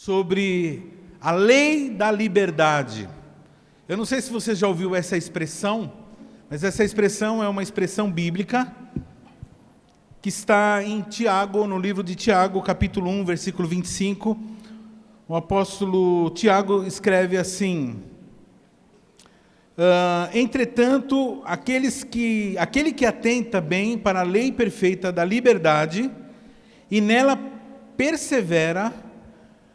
sobre a lei da liberdade. Eu não sei se você já ouviu essa expressão, mas essa expressão é uma expressão bíblica que está em Tiago, no livro de Tiago, capítulo 1, versículo 25. O apóstolo Tiago escreve assim: entretanto, aquele que atenta bem para a lei perfeita da liberdade e nela persevera,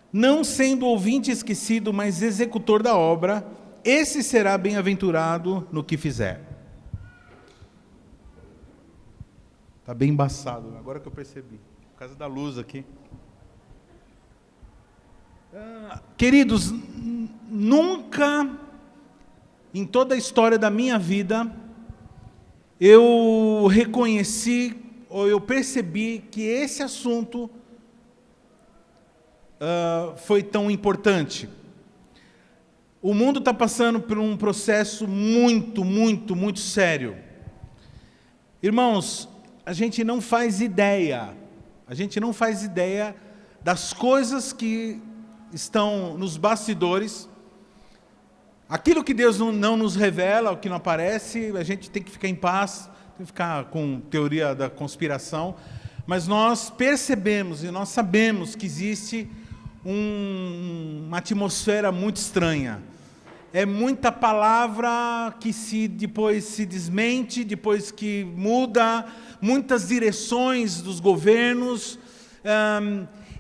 não sendo ouvinte esquecido, mas executor da obra, esse será bem-aventurado no que fizer. Está bem embaçado, agora que eu percebi, por causa da luz aqui. Queridos, nunca em toda a história da minha vida eu reconheci ou eu percebi que esse assunto foi tão importante. O mundo está passando por um processo muito sério. Irmãos, a gente não faz ideia das coisas que estão nos bastidores. Aquilo que Deus não nos revela, o que não aparece, a gente tem que ficar em paz, tem que ficar com teoria da conspiração, mas nós percebemos e nós sabemos que existe uma atmosfera muito estranha. É muita palavra que depois se desmente, depois que muda, muitas direções dos governos.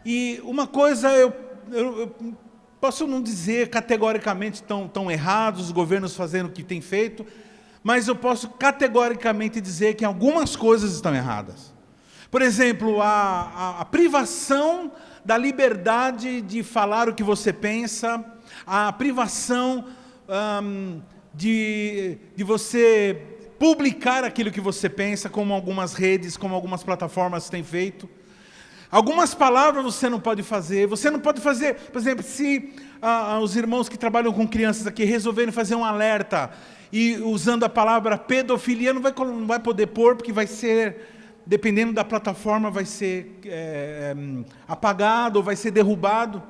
E uma coisa eu posso não dizer categoricamente tão errados os governos fazendo o que têm feito, mas eu posso categoricamente dizer que algumas coisas estão erradas. Por exemplo, a privação da liberdade de falar o que você pensa, a privação de você publicar aquilo que você pensa, como algumas redes, como algumas plataformas têm feito. Algumas palavras você não pode fazer, por exemplo, se os irmãos que trabalham com crianças aqui resolverem fazer um alerta, e usando a palavra pedofilia, não vai poder pôr, porque vai ser, dependendo da plataforma, vai ser apagado, ou vai ser derrubado.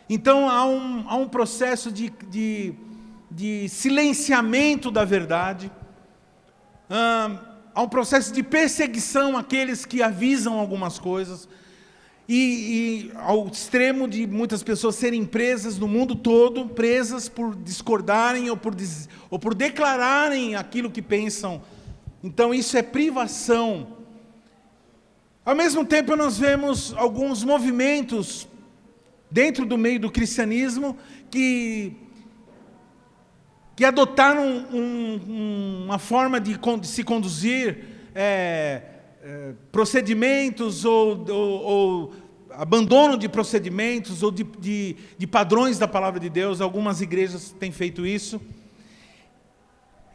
Então há um processo de silenciamento da verdade, há um processo de perseguição àqueles que avisam algumas coisas, e ao extremo de muitas pessoas serem presas no mundo todo, presas por discordarem ou por declararem aquilo que pensam. Então isso é privação. Ao mesmo tempo nós vemos alguns movimentos dentro do meio do cristianismo que adotaram uma forma de se conduzir, procedimentos ou abandono de procedimentos ou de padrões da palavra de Deus. Algumas igrejas têm feito isso.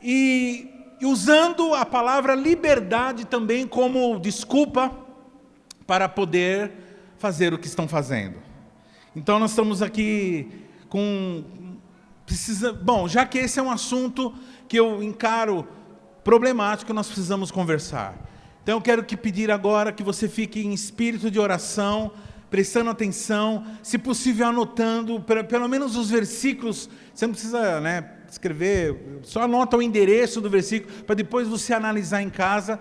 E usando a palavra liberdade também como desculpa para poder fazer o que estão fazendo. Então nós estamos aqui bom, já que esse é um assunto que eu encaro problemático, nós precisamos conversar. Então eu quero pedir agora que você fique em espírito de oração, prestando atenção, se possível anotando, pelo menos os versículos. Você não precisa escrever, só anota o endereço do versículo, para depois você analisar em casa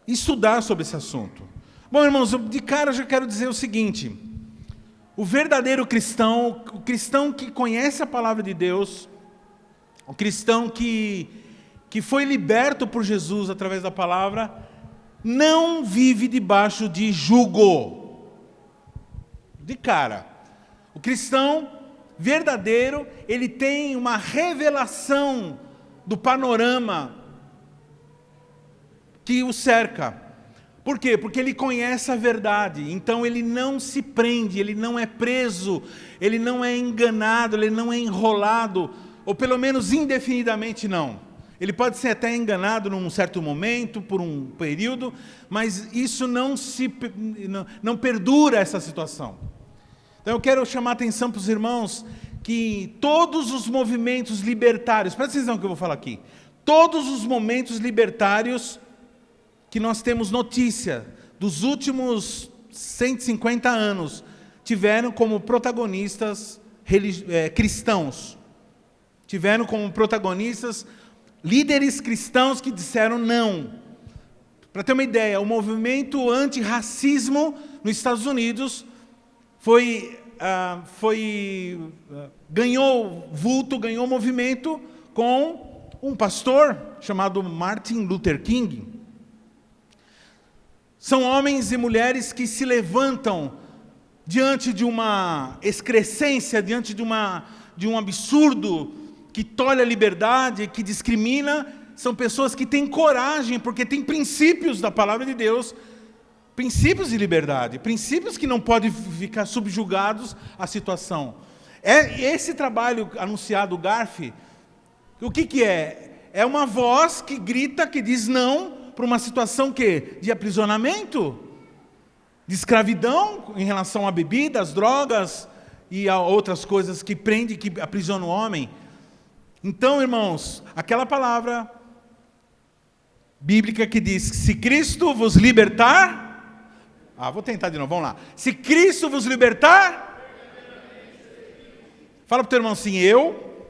e estudar sobre esse assunto. Bom, irmãos, de cara eu já quero dizer o seguinte: o verdadeiro cristão, o cristão que conhece a palavra de Deus, o cristão que foi liberto por Jesus através da palavra, não vive debaixo de jugo. De cara. O cristão verdadeiro, ele tem uma revelação do panorama que o cerca. Por quê? Porque ele conhece a verdade, então ele não se prende, ele não é preso, ele não é enganado, ele não é enrolado, ou pelo menos indefinidamente não. Ele pode ser até enganado num certo momento, por um período, mas isso não perdura essa situação. Então eu quero chamar a atenção para os irmãos que todos os movimentos libertários, presta atenção no que eu vou falar aqui, todos os movimentos libertários que nós temos notícia dos últimos 150 anos, tiveram como protagonistas cristãos. Tiveram como protagonistas líderes cristãos que disseram não. Para ter uma ideia, o movimento antirracismo nos Estados Unidos ganhou vulto, ganhou movimento com um pastor chamado Martin Luther King. São homens e mulheres que se levantam diante de uma excrescência, diante de um absurdo que tolhe a liberdade, que discrimina. São pessoas que têm coragem, porque têm princípios da palavra de Deus, princípios de liberdade, princípios que não podem ficar subjugados à situação. Esse trabalho anunciado, GARF, o que é? É uma voz que grita, que diz não para uma situação de aprisionamento, de escravidão em relação à bebida, às drogas e a outras coisas que prendem, que aprisionam o homem. Então, irmãos, aquela palavra bíblica que diz: se Cristo vos libertar... vou tentar de novo, vamos lá. Se Cristo vos libertar... Fala para o teu irmão assim: eu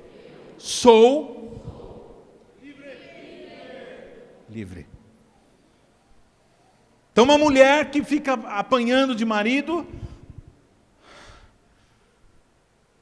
sou livre. Então, uma mulher que fica apanhando de marido,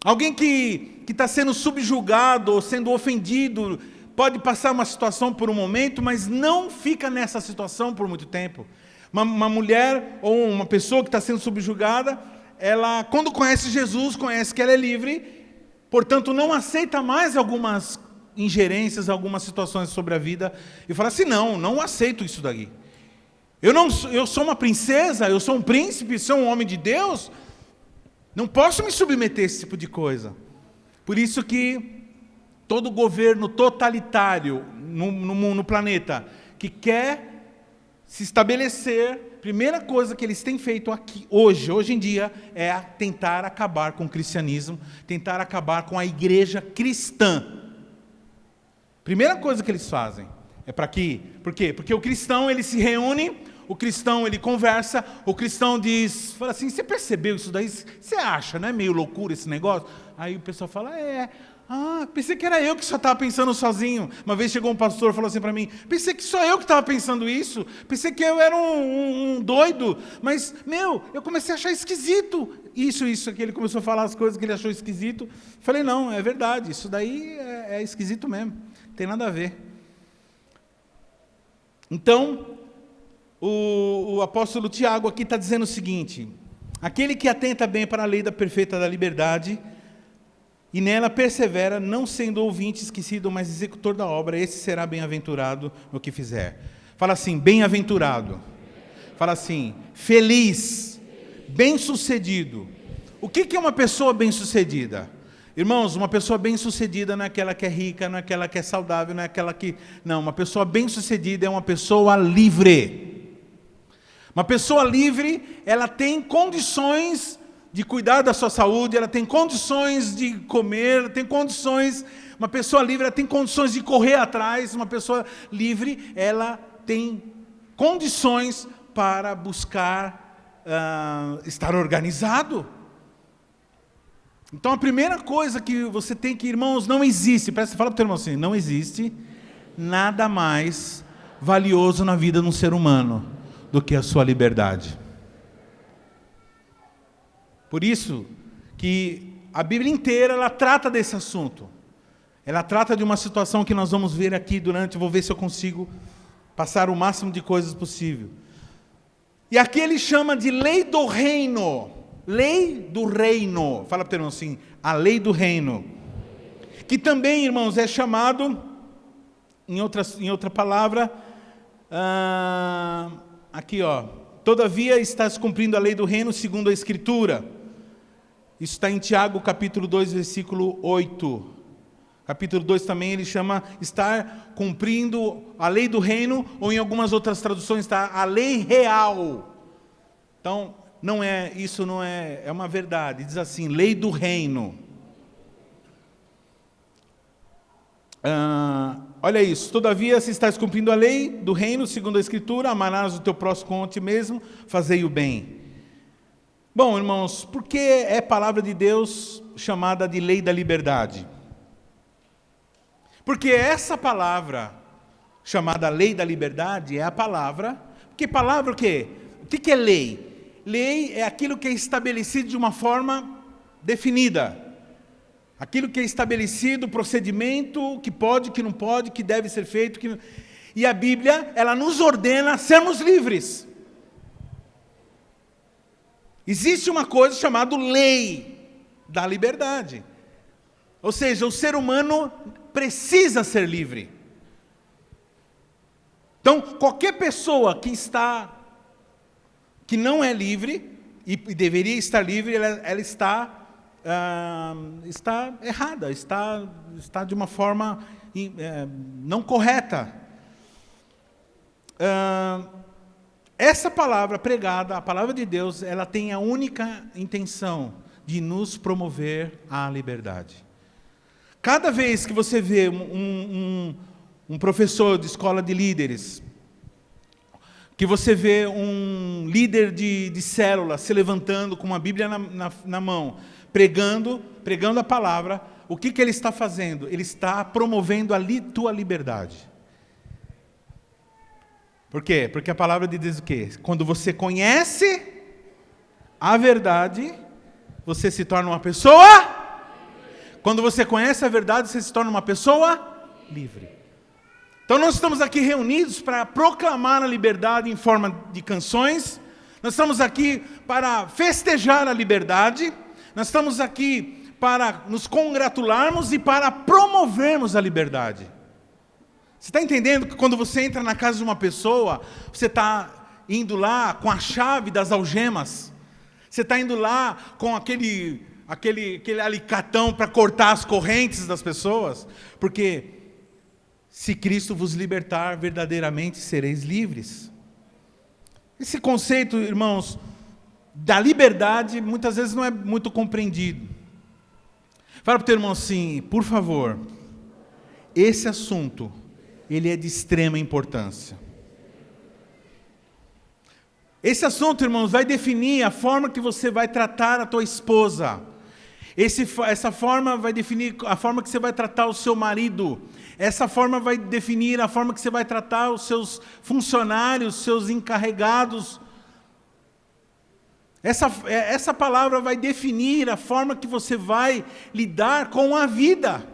alguém que está sendo subjugado ou sendo ofendido, pode passar uma situação por um momento, mas não fica nessa situação por muito tempo. Uma mulher ou uma pessoa que está sendo subjugada, ela, quando conhece Jesus, conhece que ela é livre, portanto, não aceita mais algumas ingerências, algumas situações sobre a vida, e fala assim: não aceito isso daqui. Eu sou uma princesa, eu sou um príncipe, sou um homem de Deus, não posso me submeter a esse tipo de coisa. Por isso que todo governo totalitário no planeta que quer se estabelecer, primeira coisa que eles têm feito aqui hoje em dia, é tentar acabar com o cristianismo, tentar acabar com a igreja cristã. Primeira coisa que eles fazem é para quê? Por quê? Porque o cristão, ele se reúne, o cristão, ele conversa, o cristão fala assim: você percebeu isso daí? Você acha, não é meio loucura esse negócio? Aí o pessoal fala: pensei que era eu que só estava pensando sozinho. Uma vez chegou um pastor e falou assim para mim: pensei que só eu que estava pensando isso, pensei que eu era um doido, mas, eu comecei a achar esquisito isso aqui. Ele começou a falar as coisas que ele achou esquisito. Falei: não, é verdade, isso daí é esquisito mesmo, não tem nada a ver. Então, o apóstolo Tiago aqui está dizendo o seguinte: aquele que atenta bem para a lei da perfeita da liberdade, e nela persevera, não sendo ouvinte esquecido, mas executor da obra, esse será bem-aventurado no que fizer. Fala assim: bem-aventurado. Fala assim: feliz, bem-sucedido. O que é uma pessoa bem-sucedida? Irmãos, uma pessoa bem-sucedida não é aquela que é rica, não é aquela que é saudável, não é aquela que... Não, uma pessoa bem-sucedida é uma pessoa livre. Uma pessoa livre, ela tem condições de cuidar da sua saúde, ela tem condições de comer, ela tem condições... Uma pessoa livre, ela tem condições de correr atrás. Uma pessoa livre, ela tem condições para buscar estar organizado. Então, a primeira coisa que você tem que, irmãos, não existe, fala para o teu irmão assim: não existe nada mais valioso na vida de um ser humano do que a sua liberdade. Por isso que a Bíblia inteira, ela trata desse assunto. Ela trata de uma situação que nós vamos ver aqui vou ver se eu consigo passar o máximo de coisas possível. E aqui ele chama de lei do reino. Lei do reino. Fala para o teu irmão assim: a lei do reino. Que também, irmãos, é chamado, em outra palavra, aqui, todavia estás cumprindo a lei do reino segundo a Escritura. Isso está em Tiago, capítulo 2, versículo 8. Capítulo 2 também ele chama estar cumprindo a lei do reino, ou em algumas outras traduções está a lei real. Então, isso não é uma verdade. Diz assim: lei do reino. Olha isso: todavia, se estás cumprindo a lei do reino, segundo a Escritura, amarás o teu próximo como a ti mesmo, fazei o bem. Bom, irmãos, por que é palavra de Deus chamada de lei da liberdade? Porque essa palavra, chamada lei da liberdade, é a palavra... Que palavra o quê? O que é lei? Lei é aquilo que é estabelecido de uma forma definida. Aquilo que é estabelecido, o procedimento, que pode, que não pode, que deve ser feito. Que... E a Bíblia, ela nos ordena sermos livres. Existe uma coisa chamada lei da liberdade. Ou seja, o ser humano precisa ser livre. Então, qualquer pessoa que não é livre, e deveria estar livre, ela está errada, está de uma forma não correta. Essa palavra pregada, a palavra de Deus, ela tem a única intenção de nos promover à liberdade. Cada vez que você vê um professor de escola de líderes, que você vê um líder de célula se levantando com uma Bíblia na mão, pregando a palavra, o que ele está fazendo? Ele está promovendo a tua liberdade. Por quê? Porque a palavra diz o quê? Quando você conhece a verdade, você se torna uma pessoa... Quando você conhece a verdade, você se torna uma pessoa livre. Então nós estamos aqui reunidos para proclamar a liberdade em forma de canções. Nós estamos aqui para festejar a liberdade. Nós estamos aqui para nos congratularmos e para promovermos a liberdade. Você está entendendo que quando você entra na casa de uma pessoa, você está indo lá com a chave das algemas? Você está indo lá com aquele alicatão para cortar as correntes das pessoas? Porque se Cristo vos libertar, verdadeiramente sereis livres. Esse conceito, irmãos, da liberdade, muitas vezes não é muito compreendido. Fala para o teu irmão assim, por favor, esse assunto, ele é de extrema importância. Esse assunto, irmãos, vai definir a forma que você vai tratar a tua esposa. Essa forma vai definir a forma que você vai tratar o seu marido. Essa forma vai definir a forma que você vai tratar os seus funcionários, seus encarregados. Essa palavra vai definir a forma que você vai lidar com a vida.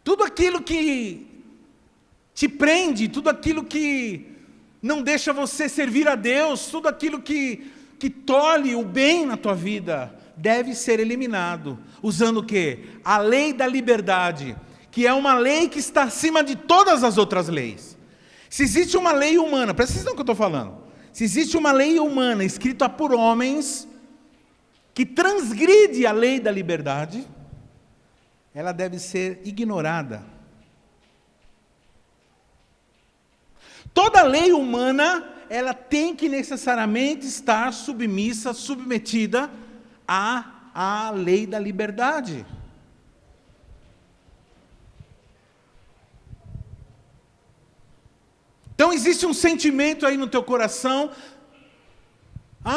Tudo aquilo que te prende, tudo aquilo que não deixa você servir a Deus, tudo aquilo que tolhe o bem na tua vida, deve ser eliminado. Usando o quê? A lei da liberdade, que é uma lei que está acima de todas as outras leis. Se existe uma lei humana, presta atenção no que eu estou falando. Se existe uma lei humana escrita por homens, que transgride a lei da liberdade, ela deve ser ignorada. Toda lei humana, ela tem que necessariamente estar submetida à lei da liberdade. Então existe um sentimento aí no teu coração.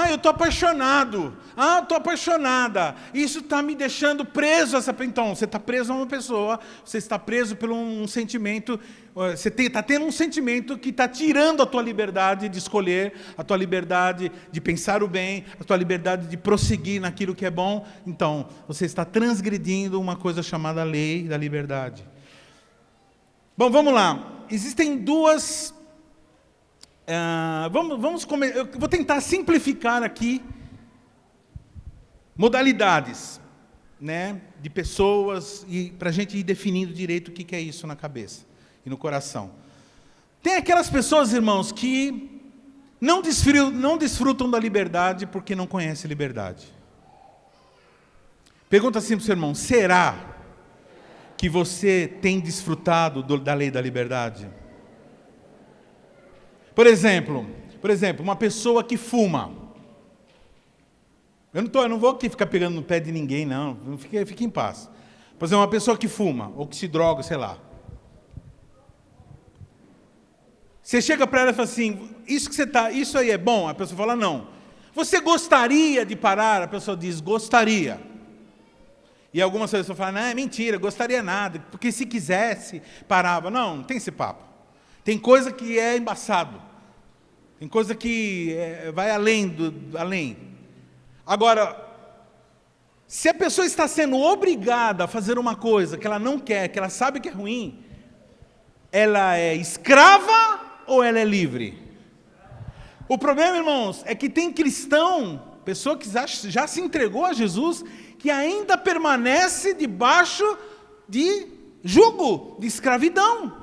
Eu estou apaixonado. Eu estou apaixonada. Isso está me deixando preso. Então, você está preso a uma pessoa, você está preso por um sentimento, você está tendo um sentimento que está tirando a tua liberdade de escolher, a tua liberdade de pensar o bem, a tua liberdade de prosseguir naquilo que é bom. Então, você está transgredindo uma coisa chamada lei da liberdade. Bom, vamos lá. Existem duas... eu vou tentar simplificar aqui modalidades, né, de pessoas, e para a gente ir definindo direito o que é isso na cabeça e no coração. Tem aquelas pessoas, irmãos, que não desfrutam da liberdade porque não conhecem liberdade. Pergunta assim para o seu irmão: será que você tem desfrutado da lei da liberdade? Por exemplo, uma pessoa que fuma. Eu não vou aqui ficar pegando no pé de ninguém, não. Fique em paz. Por exemplo, uma pessoa que fuma, ou que se droga, sei lá. Você chega para ela e fala assim, isso aí é bom? A pessoa fala, não. Você gostaria de parar? A pessoa diz, gostaria. E algumas pessoas falam, não, é mentira, gostaria nada, porque se quisesse, parava. Não tem esse papo. Tem coisa que é embaçado. Tem coisa que vai além. Agora, se a pessoa está sendo obrigada a fazer uma coisa que ela não quer, que ela sabe que é ruim, ela é escrava ou ela é livre? O problema, irmãos, é que tem cristão, pessoa que já se entregou a Jesus, que ainda permanece debaixo de jugo, de escravidão.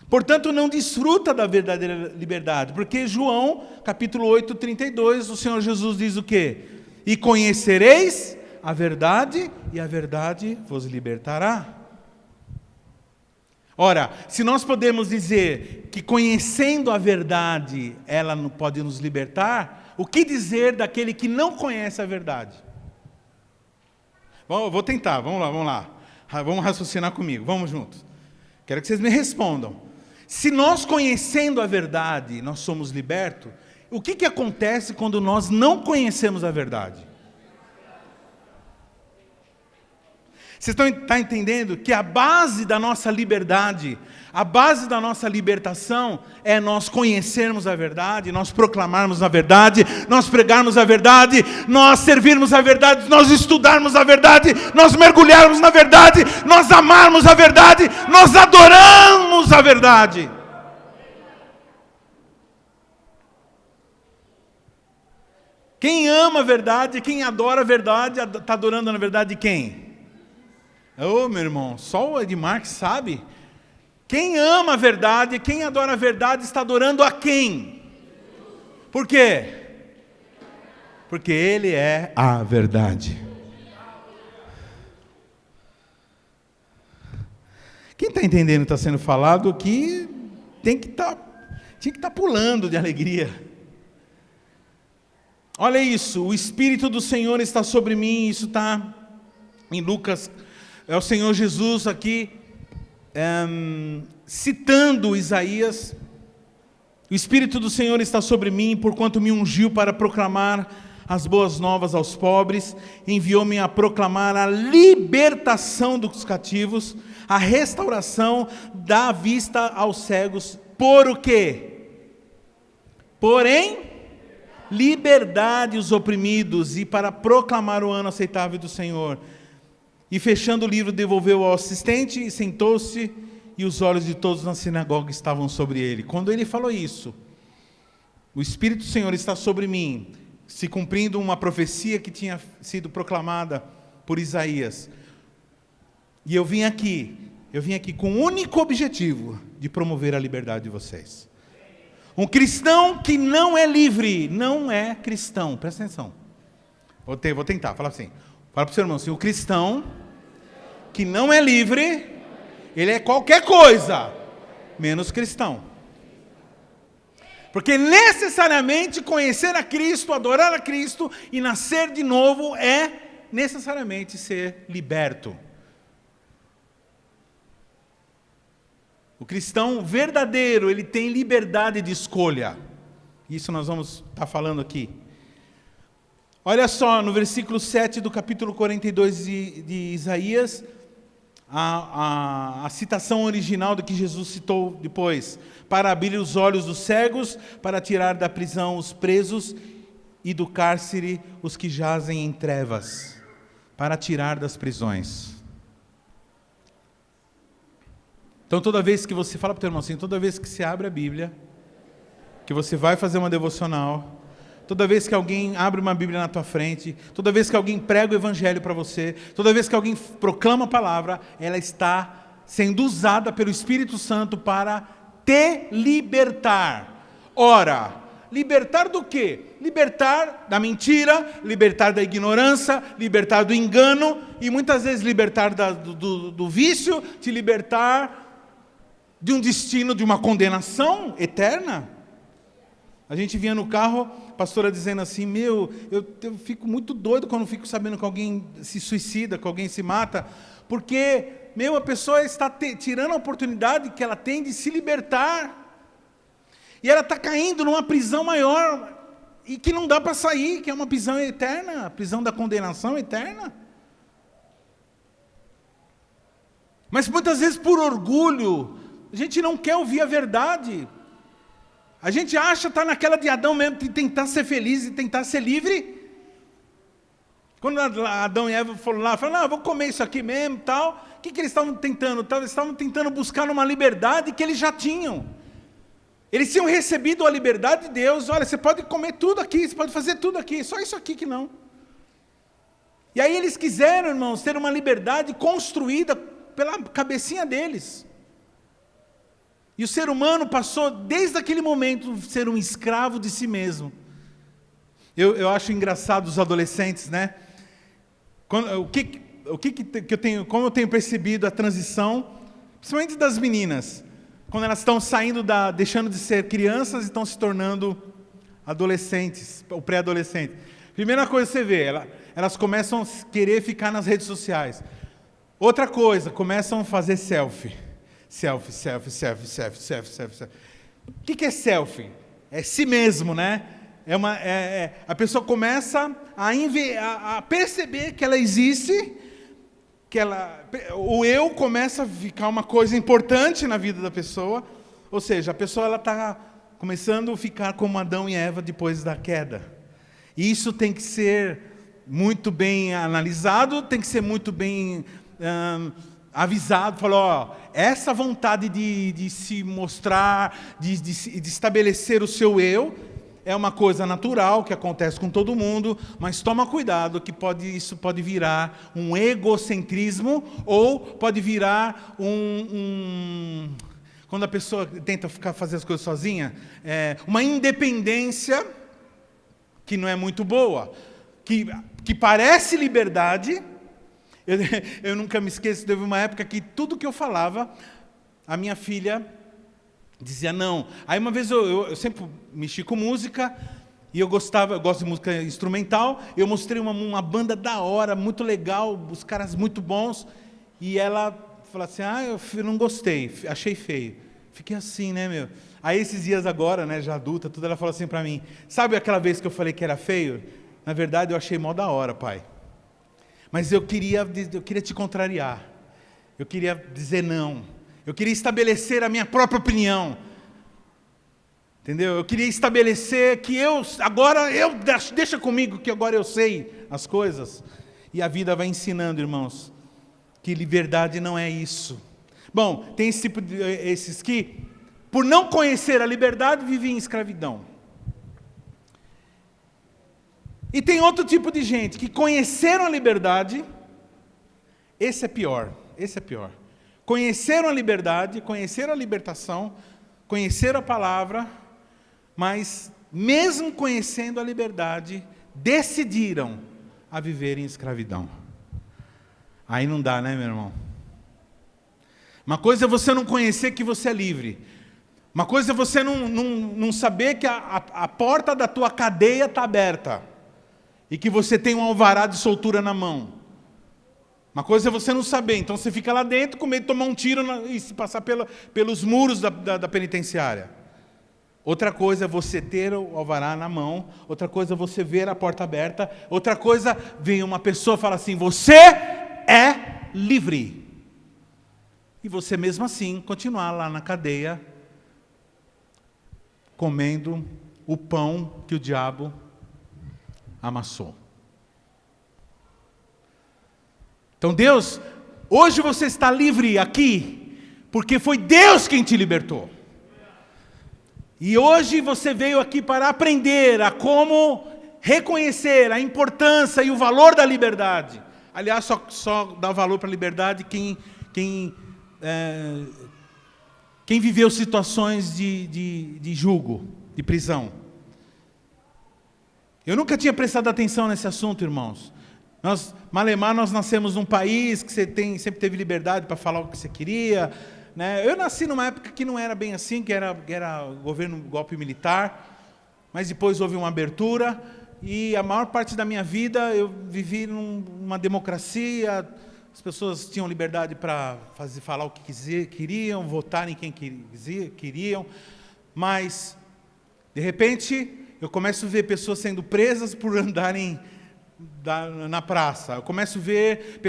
Portanto, não desfruta da verdadeira liberdade, porque João, capítulo 8, 32, o Senhor Jesus diz o quê? E conhecereis a verdade, e a verdade vos libertará. Ora, se nós podemos dizer que conhecendo a verdade, ela não pode nos libertar, o que dizer daquele que não conhece a verdade? Bom, eu vou tentar, vamos lá. Vamos raciocinar comigo, vamos juntos. Quero que vocês me respondam. Se nós conhecendo a verdade, nós somos libertos, o que acontece quando nós não conhecemos a verdade? Vocês estão entendendo que a base da nossa liberdade, a base da nossa libertação é nós conhecermos a verdade, nós proclamarmos a verdade, nós pregarmos a verdade, nós servirmos a verdade, nós estudarmos a verdade, nós mergulharmos na verdade, nós amarmos a verdade, nós adoramos a verdade. Quem ama a verdade, quem adora a verdade, está adorando na verdade quem? Ô, meu irmão, só o Edmar que sabe. Quem ama a verdade, quem adora a verdade, está adorando a quem? Por quê? Porque Ele é a verdade. Quem está entendendo o que está sendo falado aqui, tinha que estar pulando de alegria. Olha isso, o Espírito do Senhor está sobre mim, isso está em Lucas. É o Senhor Jesus aqui, citando Isaías. O Espírito do Senhor está sobre mim, porquanto me ungiu para proclamar as boas novas aos pobres, enviou-me a proclamar a libertação dos cativos, a restauração da vista aos cegos, por o quê? Porém, liberdade os oprimidos, e para proclamar o ano aceitável do Senhor. E fechando o livro, devolveu ao assistente e sentou-se, e os olhos de todos na sinagoga estavam sobre ele. Quando ele falou isso, o Espírito do Senhor está sobre mim, se cumprindo uma profecia que tinha sido proclamada por Isaías. E eu vim aqui com o único objetivo de promover a liberdade de vocês. Um cristão que não é livre, não é cristão. Presta atenção. Vou tentar, falar assim. Fala para o seu irmão assim, o cristão que não é livre, ele é qualquer coisa, menos cristão. Porque necessariamente conhecer a Cristo, adorar a Cristo e nascer de novo é necessariamente ser liberto. O cristão verdadeiro, ele tem liberdade de escolha. Isso nós vamos estar falando aqui. Olha só, no versículo 7 do capítulo 42 de Isaías, a citação original do que Jesus citou depois. Para abrir os olhos dos cegos, para tirar da prisão os presos e do cárcere os que jazem em trevas. Para tirar das prisões. Então toda vez que você, fala para o teu irmão assim, toda vez que você abre a Bíblia, que você vai fazer uma devocional, toda vez que alguém abre uma Bíblia na tua frente, toda vez que alguém prega o Evangelho para você, toda vez que alguém proclama a palavra, ela está sendo usada pelo Espírito Santo para te libertar. Ora, libertar do quê? Libertar da mentira, libertar da ignorância, libertar do engano, e muitas vezes libertar do vício, te libertar de um destino, de uma condenação eterna. A gente vinha no carro, a pastora dizendo assim, eu fico muito doido quando fico sabendo que alguém se suicida, que alguém se mata, porque a pessoa está tirando a oportunidade que ela tem de se libertar. E ela está caindo numa prisão maior, e que não dá para sair, que é uma prisão eterna, a prisão da condenação eterna. Mas muitas vezes por orgulho, a gente não quer ouvir a verdade. A gente acha estar naquela de Adão mesmo, de tentar ser feliz e tentar ser livre. Quando Adão e Eva foram lá, falaram, não, vou comer isso aqui mesmo, tal. O que eles estavam tentando? Eles estavam tentando buscar uma liberdade que eles já tinham. Eles tinham recebido a liberdade de Deus. Olha, você pode comer tudo aqui, você pode fazer tudo aqui, só isso aqui que não. E aí eles quiseram, irmãos, ter uma liberdade construída pela cabecinha deles. E o ser humano passou, desde aquele momento, a ser um escravo de si mesmo. Eu acho engraçado os adolescentes, né? Como eu tenho percebido a transição, principalmente das meninas, quando elas estão saindo, deixando de ser crianças e estão se tornando adolescentes, ou pré-adolescentes. Primeira coisa que você vê, elas começam a querer ficar nas redes sociais. Outra coisa, começam a fazer selfie. Selfie. O que é selfie? É si mesmo, né? A pessoa começa a perceber que ela existe, o eu começa a ficar uma coisa importante na vida da pessoa, ou seja, a pessoa está começando a ficar como Adão e Eva depois da queda. E isso tem que ser muito bem analisado, tem que ser muito bem avisado, falou, essa vontade de se mostrar, de estabelecer o seu eu, é uma coisa natural que acontece com todo mundo, mas toma cuidado que isso pode virar um egocentrismo, ou pode virar quando a pessoa tenta fazer as coisas sozinha, uma independência que não é muito boa, que parece liberdade. Eu nunca me esqueço, teve uma época que tudo que eu falava, a minha filha dizia não. Aí uma vez eu sempre mexi com música, e eu gosto de música instrumental, eu mostrei uma banda da hora, muito legal, os caras muito bons, e ela falou assim, eu não gostei, achei feio. Fiquei assim, né, meu? Aí esses dias agora, né, já adulta, tudo, ela falou assim para mim, sabe aquela vez que eu falei que era feio? Na verdade eu achei mó da hora, pai. Mas eu queria te contrariar, eu queria dizer não, eu queria estabelecer a minha própria opinião, entendeu? Eu queria estabelecer que deixa comigo que agora eu sei as coisas, e a vida vai ensinando, irmãos, que liberdade não é isso. Bom, tem esses que, por não conhecer a liberdade, vivem em escravidão. E tem outro tipo de gente que conheceram a liberdade, esse é pior. Conheceram a liberdade, conheceram a libertação, conheceram a palavra, mas mesmo conhecendo a liberdade, decidiram a viver em escravidão. Aí não dá, né, meu irmão? Uma coisa é você não conhecer que você é livre. Uma coisa é você não saber que a porta da tua cadeia está aberta. E que você tem um alvará de soltura na mão. Uma coisa é você não saber, então você fica lá dentro com medo de tomar um tiro e se passar pelos muros da penitenciária. Outra coisa é você ter o alvará na mão, outra coisa é você ver a porta aberta, outra coisa, vem uma pessoa e fala assim, você é livre. E você mesmo assim continuar lá na cadeia, comendo o pão que o diabo amassou. Então Deus, hoje você está livre aqui, porque foi Deus quem te libertou. E hoje você veio aqui para aprender a como reconhecer a importância e o valor da liberdade. Aliás, só dá valor para a liberdade quem viveu situações de julgo, de prisão. Eu nunca tinha prestado atenção nesse assunto, irmãos. Malemar, nós nascemos num país que sempre teve liberdade para falar o que você queria, né? Eu nasci numa época que não era bem assim, que era governo golpe militar, mas depois houve uma abertura, e a maior parte da minha vida eu vivi numa democracia, as pessoas tinham liberdade para falar o que queriam, votar em quem queriam, mas, de repente, eu começo a ver pessoas sendo presas por andarem na praça. Eu começo a ver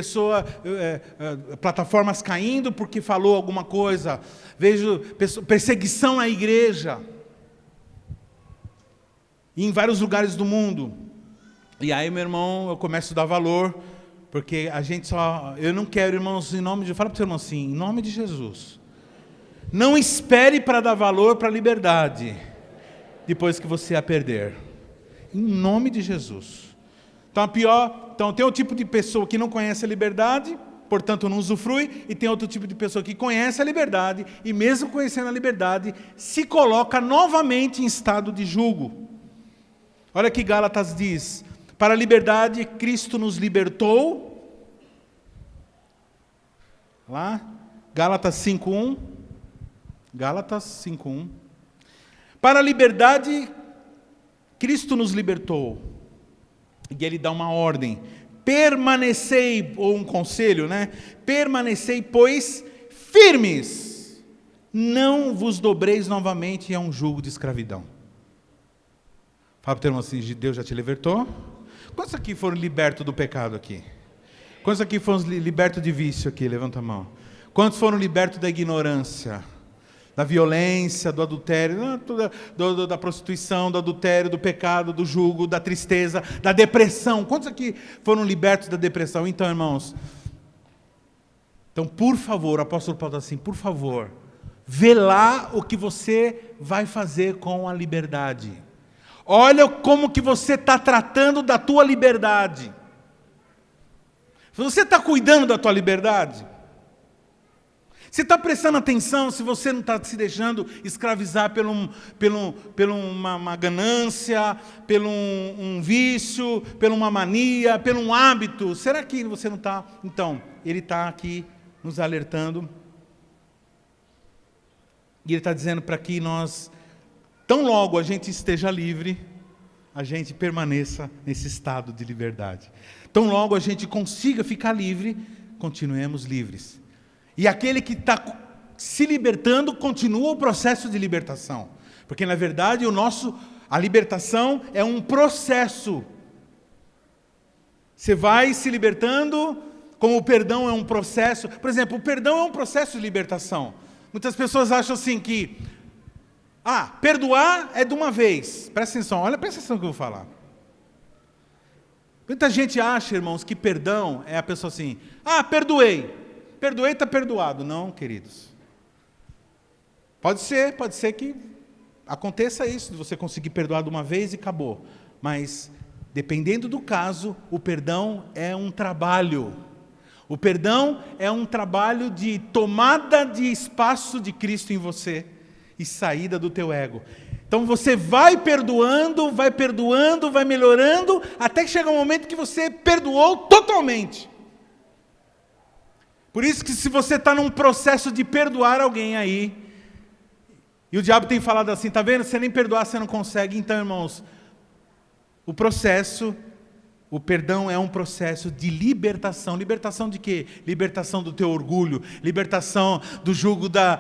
plataformas caindo porque falou alguma coisa. Vejo perseguição na igreja. E em vários lugares do mundo. E aí, meu irmão, eu começo a dar valor, porque eu não quero, irmãos, em nome de... Fala para o seu irmão assim, em nome de Jesus. Não espere para dar valor para a liberdade, depois que você a perder. Em nome de Jesus. Então tem um tipo de pessoa que não conhece a liberdade, portanto não usufrui, e tem outro tipo de pessoa que conhece a liberdade, e mesmo conhecendo a liberdade, se coloca novamente em estado de jugo. Olha que Gálatas diz: para a liberdade Cristo nos libertou. Lá, Gálatas 5:1. Gálatas 5:1. Para a liberdade Cristo nos libertou. E ele dá uma ordem: permanecei, ou um conselho, né? Permanecei, pois, firmes, não vos dobreis novamente a um jugo de escravidão. Fala para o teu irmão assim: Deus já te libertou? Quantos aqui foram libertos do pecado aqui? Quantos aqui foram libertos de vício aqui? Levanta a mão. Quantos foram libertos da ignorância, da violência, do adultério, da prostituição, do adultério, do pecado, do jugo, da tristeza, da depressão? Quantos aqui foram libertos da depressão? Então, irmãos, por favor, o apóstolo Paulo diz assim, por favor, vê lá o que você vai fazer com a liberdade. Olha como que você está tratando da tua liberdade. Você está cuidando da tua liberdade? Você está prestando atenção se você não está se deixando escravizar por uma ganância, por um vício, por uma mania, por um hábito? Será que você não está? Então, ele está aqui nos alertando. E ele está dizendo para que nós, tão logo a gente esteja livre, a gente permaneça nesse estado de liberdade. Tão logo a gente consiga ficar livre, continuemos livres. E aquele que está se libertando, continua o processo de libertação. Porque, na verdade, a libertação é um processo. Você vai se libertando, como o perdão é um processo. Por exemplo, o perdão é um processo de libertação. Muitas pessoas acham assim que, perdoar é de uma vez. Presta atenção no que eu vou falar. Muita gente acha, irmãos, que perdão é a pessoa assim, perdoei. Perdoei, está perdoado. Não, queridos. Pode ser que aconteça isso, de você conseguir perdoar de uma vez e acabou. Mas, dependendo do caso, o perdão é um trabalho. O perdão é um trabalho de tomada de espaço de Cristo em você e saída do teu ego. Então você vai perdoando, vai melhorando, até que chega um momento que você perdoou totalmente. Por isso que se você está num processo de perdoar alguém aí, e o diabo tem falado assim, está vendo? Você nem perdoar, você não consegue. Então, irmãos, o perdão é um processo de libertação. Libertação de quê? Libertação do teu orgulho, libertação do jugo da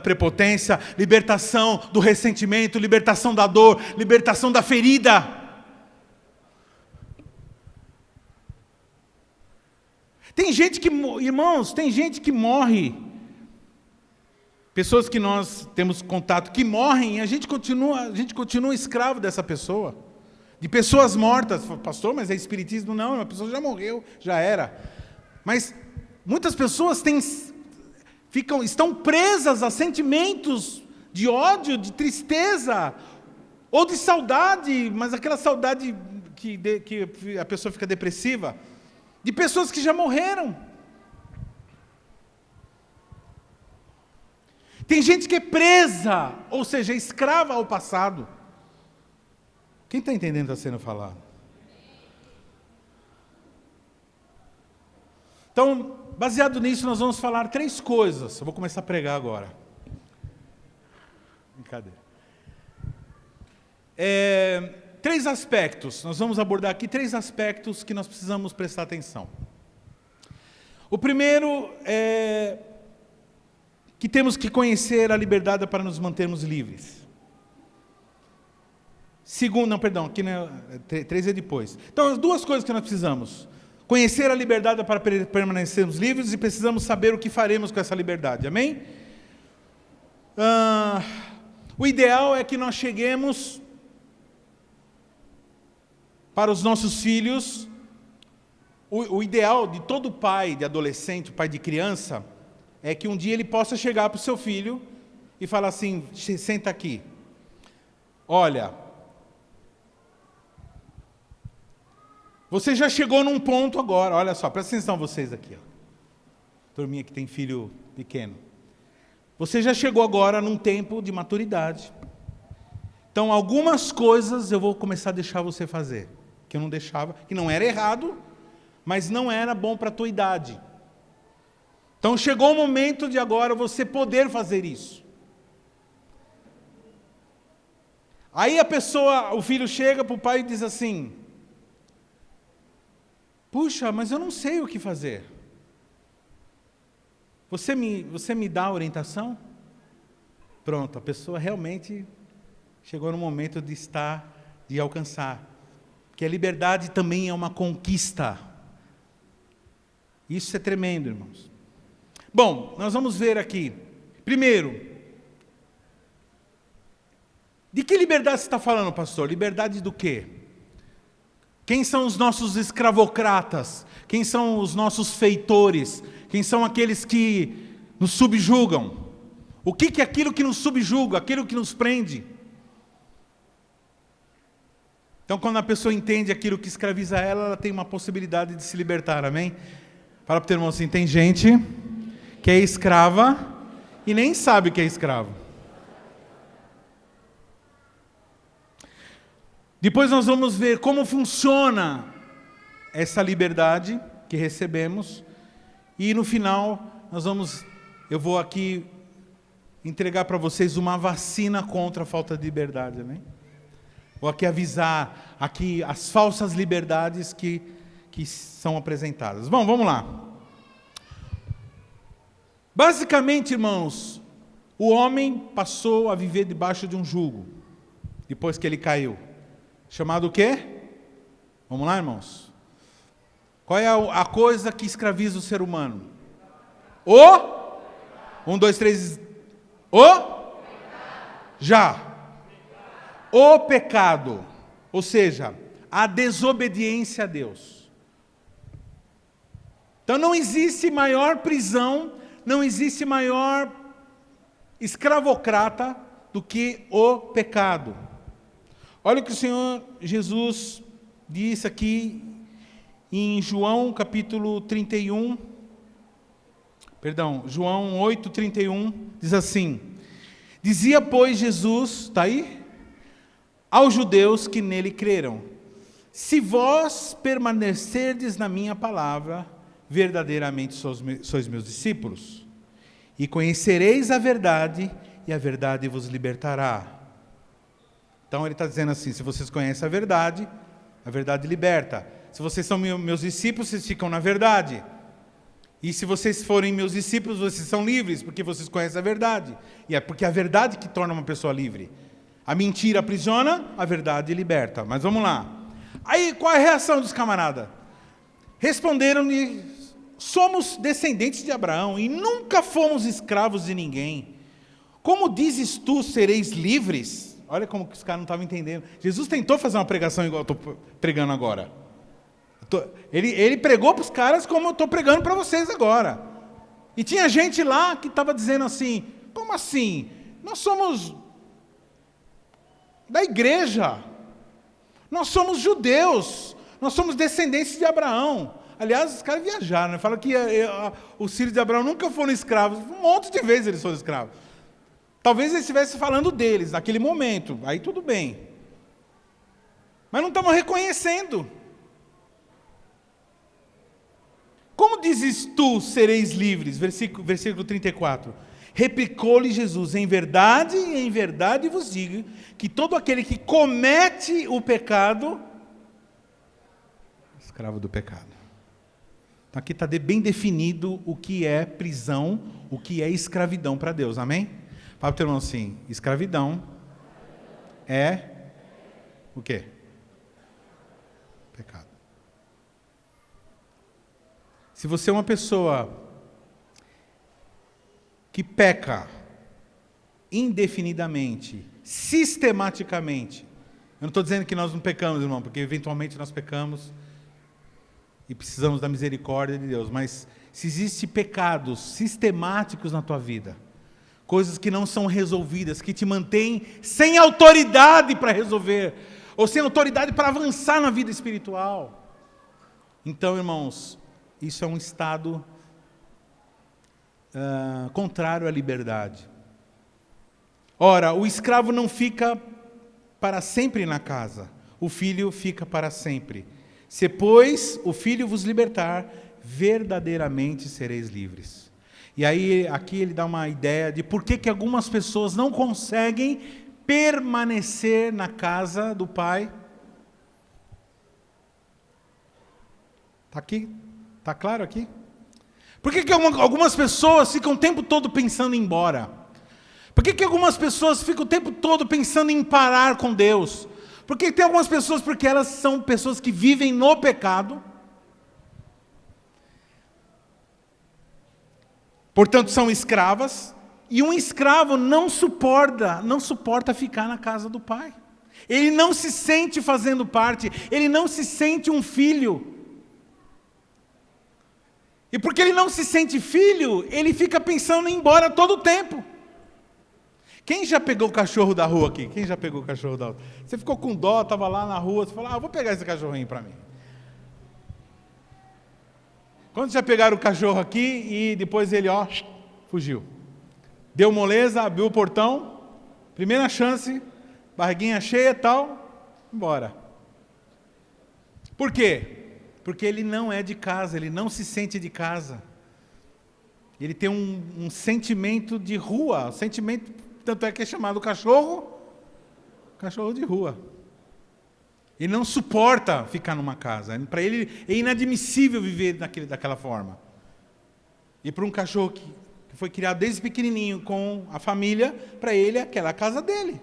prepotência, libertação do ressentimento, libertação da dor, libertação da ferida. Irmãos, tem gente que morre. Pessoas que nós temos contato que morrem e a gente continua escravo dessa pessoa. De pessoas mortas. Pastor, mas é espiritismo? Não, a pessoa já morreu, já era. Mas muitas pessoas estão presas a sentimentos de ódio, de tristeza, ou de saudade, mas aquela saudade que a pessoa fica depressiva, de pessoas que já morreram. Tem gente que é presa, ou seja, escrava ao passado. Quem está entendendo o que está sendo falado? Então, baseado nisso, nós vamos falar 3 coisas. Eu vou começar a pregar agora. Brincadeira. 3 aspectos. Nós vamos abordar aqui 3 aspectos que nós precisamos prestar atenção. O primeiro é que temos que conhecer a liberdade para nos mantermos livres. Segundo, não, perdão, aqui não é, 3 é depois. Então, as duas coisas que nós precisamos. Conhecer a liberdade para permanecermos livres e precisamos saber o que faremos com essa liberdade, amém? O ideal é que nós cheguemos para os nossos filhos. O ideal de todo pai de adolescente, pai de criança, é que um dia ele possa chegar para o seu filho e falar assim, senta aqui, olha, você já chegou num ponto agora, olha só, presta atenção vocês aqui, ó. Turminha que tem filho pequeno. Você já chegou agora num tempo de maturidade. Então, algumas coisas eu vou começar a deixar você fazer, que eu não deixava, que não era errado, mas não era bom para a tua idade. Então, chegou o momento de agora você poder fazer isso. Aí o filho chega para o pai e diz assim, puxa, mas eu não sei o que fazer. Você me dá a orientação? Pronto, a pessoa realmente chegou no momento de alcançar. Que a liberdade também é uma conquista. Isso é tremendo, irmãos. Bom, nós vamos ver aqui. Primeiro, de que liberdade você está falando, pastor? Liberdade do quê? Quem são os nossos escravocratas? Quem são os nossos feitores? Quem são aqueles que nos subjugam? O que é aquilo que nos subjuga, aquilo que nos prende? Então, quando a pessoa entende aquilo que escraviza ela tem uma possibilidade de se libertar, amém? Fala para o teu irmão assim, tem gente que é escrava e nem sabe que é escravo. Depois nós vamos ver como funciona essa liberdade que recebemos. E no final, eu vou aqui entregar para vocês uma vacina contra a falta de liberdade, amém? Vou aqui avisar aqui as falsas liberdades que são apresentadas. Bom, vamos lá. Basicamente, irmãos, o homem passou a viver debaixo de um jugo, depois que ele caiu. Chamado o quê? Vamos lá, irmãos? Qual é a coisa que escraviza o ser humano? 1, 2, 3. Já. O pecado. Ou seja, a desobediência a Deus. Então não existe maior prisão, não existe maior escravocrata do que o pecado. Olha o que o Senhor Jesus disse aqui em João capítulo 31, João 8:31, diz assim, dizia, pois, Jesus, está aí? Aos judeus que nele creram, se vós permanecerdes na minha palavra, verdadeiramente sois meus discípulos, e conhecereis a verdade, e a verdade vos libertará. Então ele está dizendo assim, se vocês conhecem a verdade liberta. Se vocês são meus discípulos, vocês ficam na verdade. E se vocês forem meus discípulos, vocês são livres, porque vocês conhecem a verdade. E é porque é a verdade que torna uma pessoa livre. A mentira aprisiona, a verdade liberta. Mas vamos lá. Aí, qual é a reação dos camaradas? Responderam-lhe, somos descendentes de Abraão e nunca fomos escravos de ninguém. Como dizes tu, sereis livres? Olha como que os caras não estavam entendendo. Jesus tentou fazer uma pregação igual eu estou pregando agora. Ele pregou para os caras como eu estou pregando para vocês agora. E tinha gente lá que estava dizendo assim, como assim? Nós somos da igreja. Nós somos judeus. Nós somos descendentes de Abraão. Aliás, os caras viajaram, né? Falam que os filhos de Abraão nunca foram escravos. Um monte de vezes eles foram escravos. Talvez ele estivesse falando deles naquele momento. Aí tudo bem. Mas não estamos reconhecendo. Como dizes tu, sereis livres? Versículo 34. Replicou-lhe Jesus, em verdade vos digo, que todo aquele que comete o pecado, escravo do pecado. Então aqui está bem definido o que é prisão, o que é escravidão para Deus, amém? Fala para o teu irmão assim, escravidão é o quê? Pecado. Se você é uma pessoa que peca indefinidamente, sistematicamente, eu não estou dizendo que nós não pecamos, irmão, porque eventualmente nós pecamos e precisamos da misericórdia de Deus, mas se existem pecados sistemáticos na tua vida, coisas que não são resolvidas, que te mantêm sem autoridade para resolver, ou sem autoridade para avançar na vida espiritual, então, irmãos, isso é um estado contrário à liberdade. Ora, o escravo não fica para sempre na casa, o filho fica para sempre. Se, pois, o filho vos libertar, verdadeiramente sereis livres. E aí, aqui ele dá uma ideia de por que algumas pessoas não conseguem permanecer na casa do pai. Está aqui? Está claro aqui? Por que algumas pessoas ficam o tempo todo pensando em ir embora? Por que algumas pessoas ficam o tempo todo pensando em parar com Deus? Porque tem algumas pessoas, porque elas são pessoas que vivem no pecado. Portanto, são escravas. E um escravo não suporta ficar na casa do pai. Ele não se sente fazendo parte, ele não se sente um filho. E porque ele não se sente filho, ele fica pensando em ir embora todo o tempo. Quem já pegou o cachorro da rua aqui? Quem já pegou o cachorro da rua? Você ficou com dó, estava lá na rua, você falou, vou pegar esse cachorrinho para mim. Quando já pegaram o cachorro aqui e depois ele, fugiu. Deu moleza, abriu o portão, primeira chance, barriguinha cheia e tal, embora. Por quê? Porque ele não é de casa, ele não se sente de casa. Ele tem um sentimento de rua, tanto é que é chamado cachorro de rua. Ele não suporta ficar numa casa. Para ele é inadmissível viver daquela forma. E para um cachorro que foi criado desde pequenininho com a família, para ele é aquela casa dele.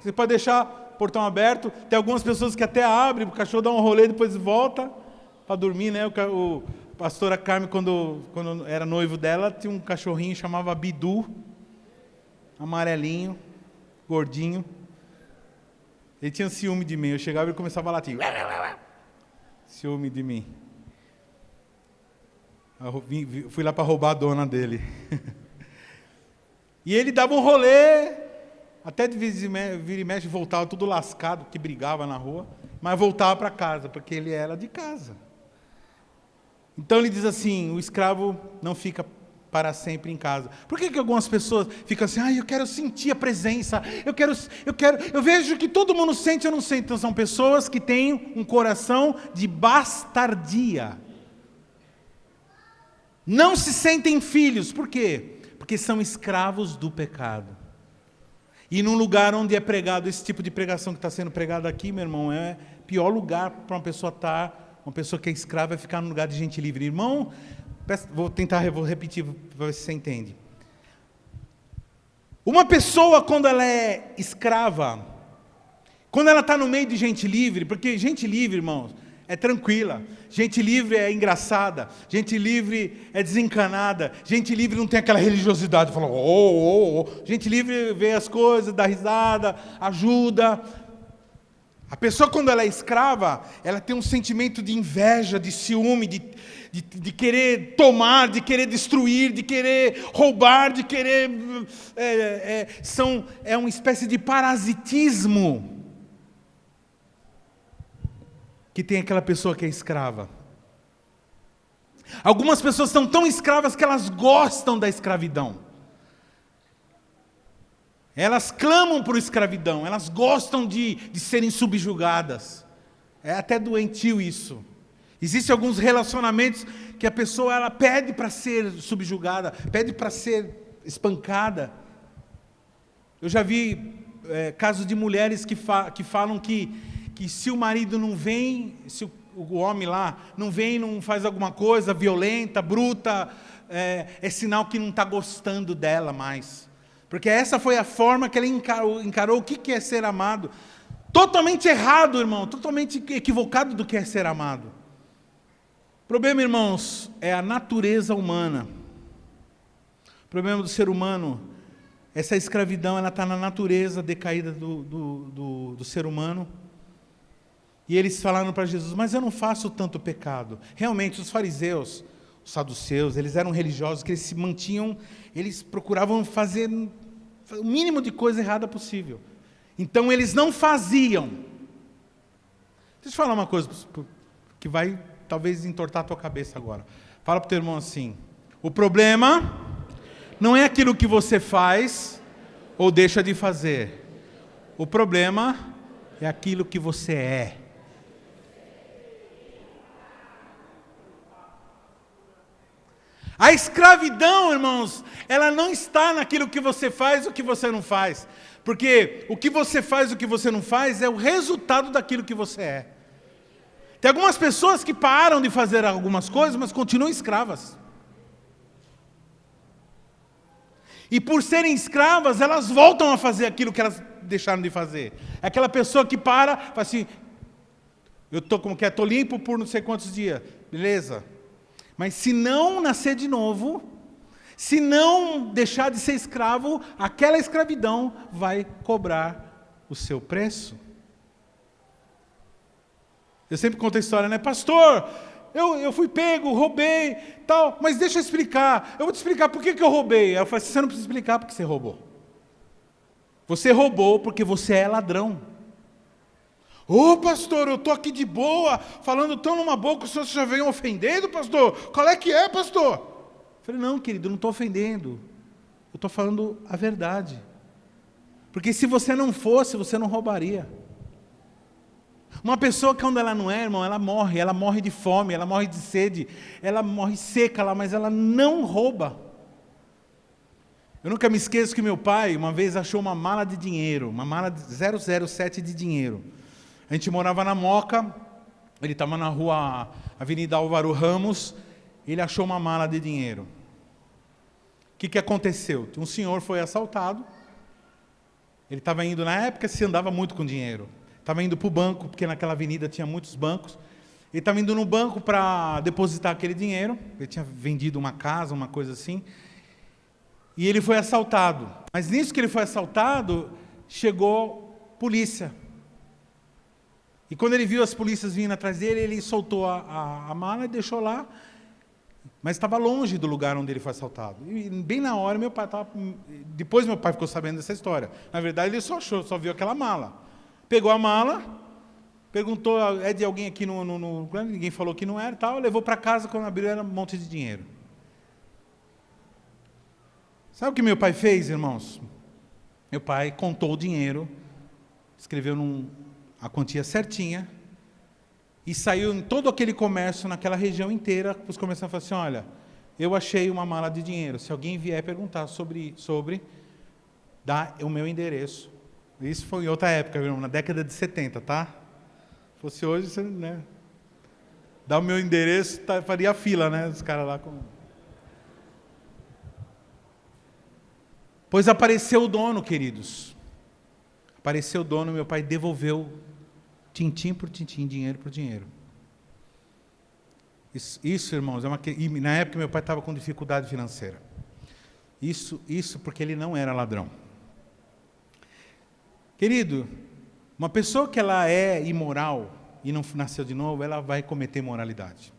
Você pode deixar o portão aberto. Tem algumas pessoas que até abrem, o cachorro dá um rolê, depois volta para dormir, né? O pastora Carmen, quando era noivo dela, tinha um cachorrinho que chamava Bidu, amarelinho, gordinho. Ele tinha ciúme de mim. Eu chegava e ele começava a latir. Ciúme de mim. Eu fui lá para roubar a dona dele. E ele dava um rolê, até de vir e mexe, voltava tudo lascado, que brigava na rua, mas voltava para casa, porque ele era de casa. Então ele diz assim, o escravo não fica para sempre em casa. Por que algumas pessoas ficam assim, eu quero sentir a presença, eu vejo que todo mundo sente, eu não sei. Então são pessoas que têm um coração de bastardia. Não se sentem filhos. Por quê? Porque são escravos do pecado. E num lugar onde é pregado esse tipo de pregação que está sendo pregado aqui, meu irmão, é o pior lugar para uma pessoa estar, uma pessoa que é escrava, é ficar num lugar de gente livre. Irmão, vou repetir para ver se você entende. Uma pessoa, quando ela é escrava, quando ela está no meio de gente livre, porque gente livre, irmãos, é tranquila, gente livre é engraçada, gente livre é desencanada, gente livre não tem aquela religiosidade, fala, gente livre vê as coisas, dá risada, ajuda. A pessoa, quando ela é escrava, ela tem um sentimento de inveja, de ciúme, de querer tomar, de querer destruir, de querer roubar, de querer... É uma espécie de parasitismo que tem aquela pessoa que é escrava. Algumas pessoas estão tão escravas que elas gostam da escravidão. Elas clamam por escravidão, elas gostam de serem subjugadas. É até doentio isso. Existem alguns relacionamentos que a pessoa ela pede para ser subjugada, pede para ser espancada. Eu já vi casos de mulheres que falam que se o marido não vem, se o homem lá não vem, não faz alguma coisa violenta, bruta, é sinal que não está gostando dela mais. Porque essa foi a forma que ele encarou o que é ser amado. Totalmente errado, irmão, totalmente equivocado do que é ser amado. O problema, irmãos, é a natureza humana. O problema do ser humano, essa escravidão, ela está na natureza decaída do ser humano. E eles falaram para Jesus, mas eu não faço tanto pecado. Realmente, os fariseus, os saduceus, eles eram religiosos, que eles se mantinham, eles procuravam fazer o mínimo de coisa errada possível. Então, eles não faziam. Deixa eu te falar uma coisa que vai talvez entortar a tua cabeça agora. Fala para o teu irmão assim, o problema não é aquilo que você faz ou deixa de fazer. O problema é aquilo que você é. A escravidão, irmãos, ela não está naquilo que você faz ou que você não faz. Porque o que você faz e o que você não faz é o resultado daquilo que você é. Tem algumas pessoas que param de fazer algumas coisas, mas continuam escravas. E por serem escravas, elas voltam a fazer aquilo que elas deixaram de fazer. É aquela pessoa que para, fala assim, eu estou limpo por não sei quantos dias. Beleza. Mas se não nascer de novo, se não deixar de ser escravo, aquela escravidão vai cobrar o seu preço. Eu sempre conto a história, né? Pastor, eu fui pego, roubei, tal, mas deixa eu explicar. Eu vou te explicar por que eu roubei. Aí eu falei, você não precisa explicar porque você roubou. Você roubou porque você é ladrão. Ô pastor, eu estou aqui de boa, falando tão numa boa que o senhor já veio ofendendo, pastor. Qual é que é, pastor? Eu falei, não, querido, eu não estou ofendendo. Eu estou falando a verdade. Porque se você não fosse, você não roubaria. Uma pessoa que quando ela não é, irmão, ela morre de fome, ela morre de sede, ela morre seca lá, mas ela não rouba. Eu nunca me esqueço que meu pai, uma vez, achou uma mala de dinheiro, uma mala de 007 de dinheiro. A gente morava na Moca, ele estava na rua Avenida Álvaro Ramos, ele achou uma mala de dinheiro. O que aconteceu? Um senhor foi assaltado, ele estava indo, na época se andava muito com dinheiro, estava indo para o banco, porque naquela avenida tinha muitos bancos, ele estava indo no banco para depositar aquele dinheiro, ele tinha vendido uma casa, uma coisa assim, e ele foi assaltado. Mas nisso que ele foi assaltado, chegou polícia. E quando ele viu as polícias vindo atrás dele, ele soltou a mala e deixou lá, mas estava longe do lugar onde ele foi assaltado. E bem na hora, meu pai estava... Depois meu pai ficou sabendo dessa história. Na verdade, ele só viu aquela mala. Pegou a mala, perguntou, é de alguém aqui no... Ninguém falou que não era, tal, levou para casa, quando abriu era um monte de dinheiro. Sabe o que meu pai fez, irmãos? Meu pai contou o dinheiro, escreveu a quantia certinha, e saiu em todo aquele comércio, naquela região inteira, os comerciantes falaram assim, olha, eu achei uma mala de dinheiro, se alguém vier perguntar sobre dá o meu endereço. Isso foi em outra época, na década de 70, tá? Se fosse hoje, você, né? Dá o meu endereço, faria fila, né? Os caras lá com... Pois apareceu o dono, queridos. Apareceu o dono, meu pai devolveu tintim por tintim, dinheiro por dinheiro. Isso, irmãos, e na época meu pai estava com dificuldade financeira. Isso porque ele não era ladrão. Querido, uma pessoa que ela é imoral e não nasceu de novo, ela vai cometer imoralidade.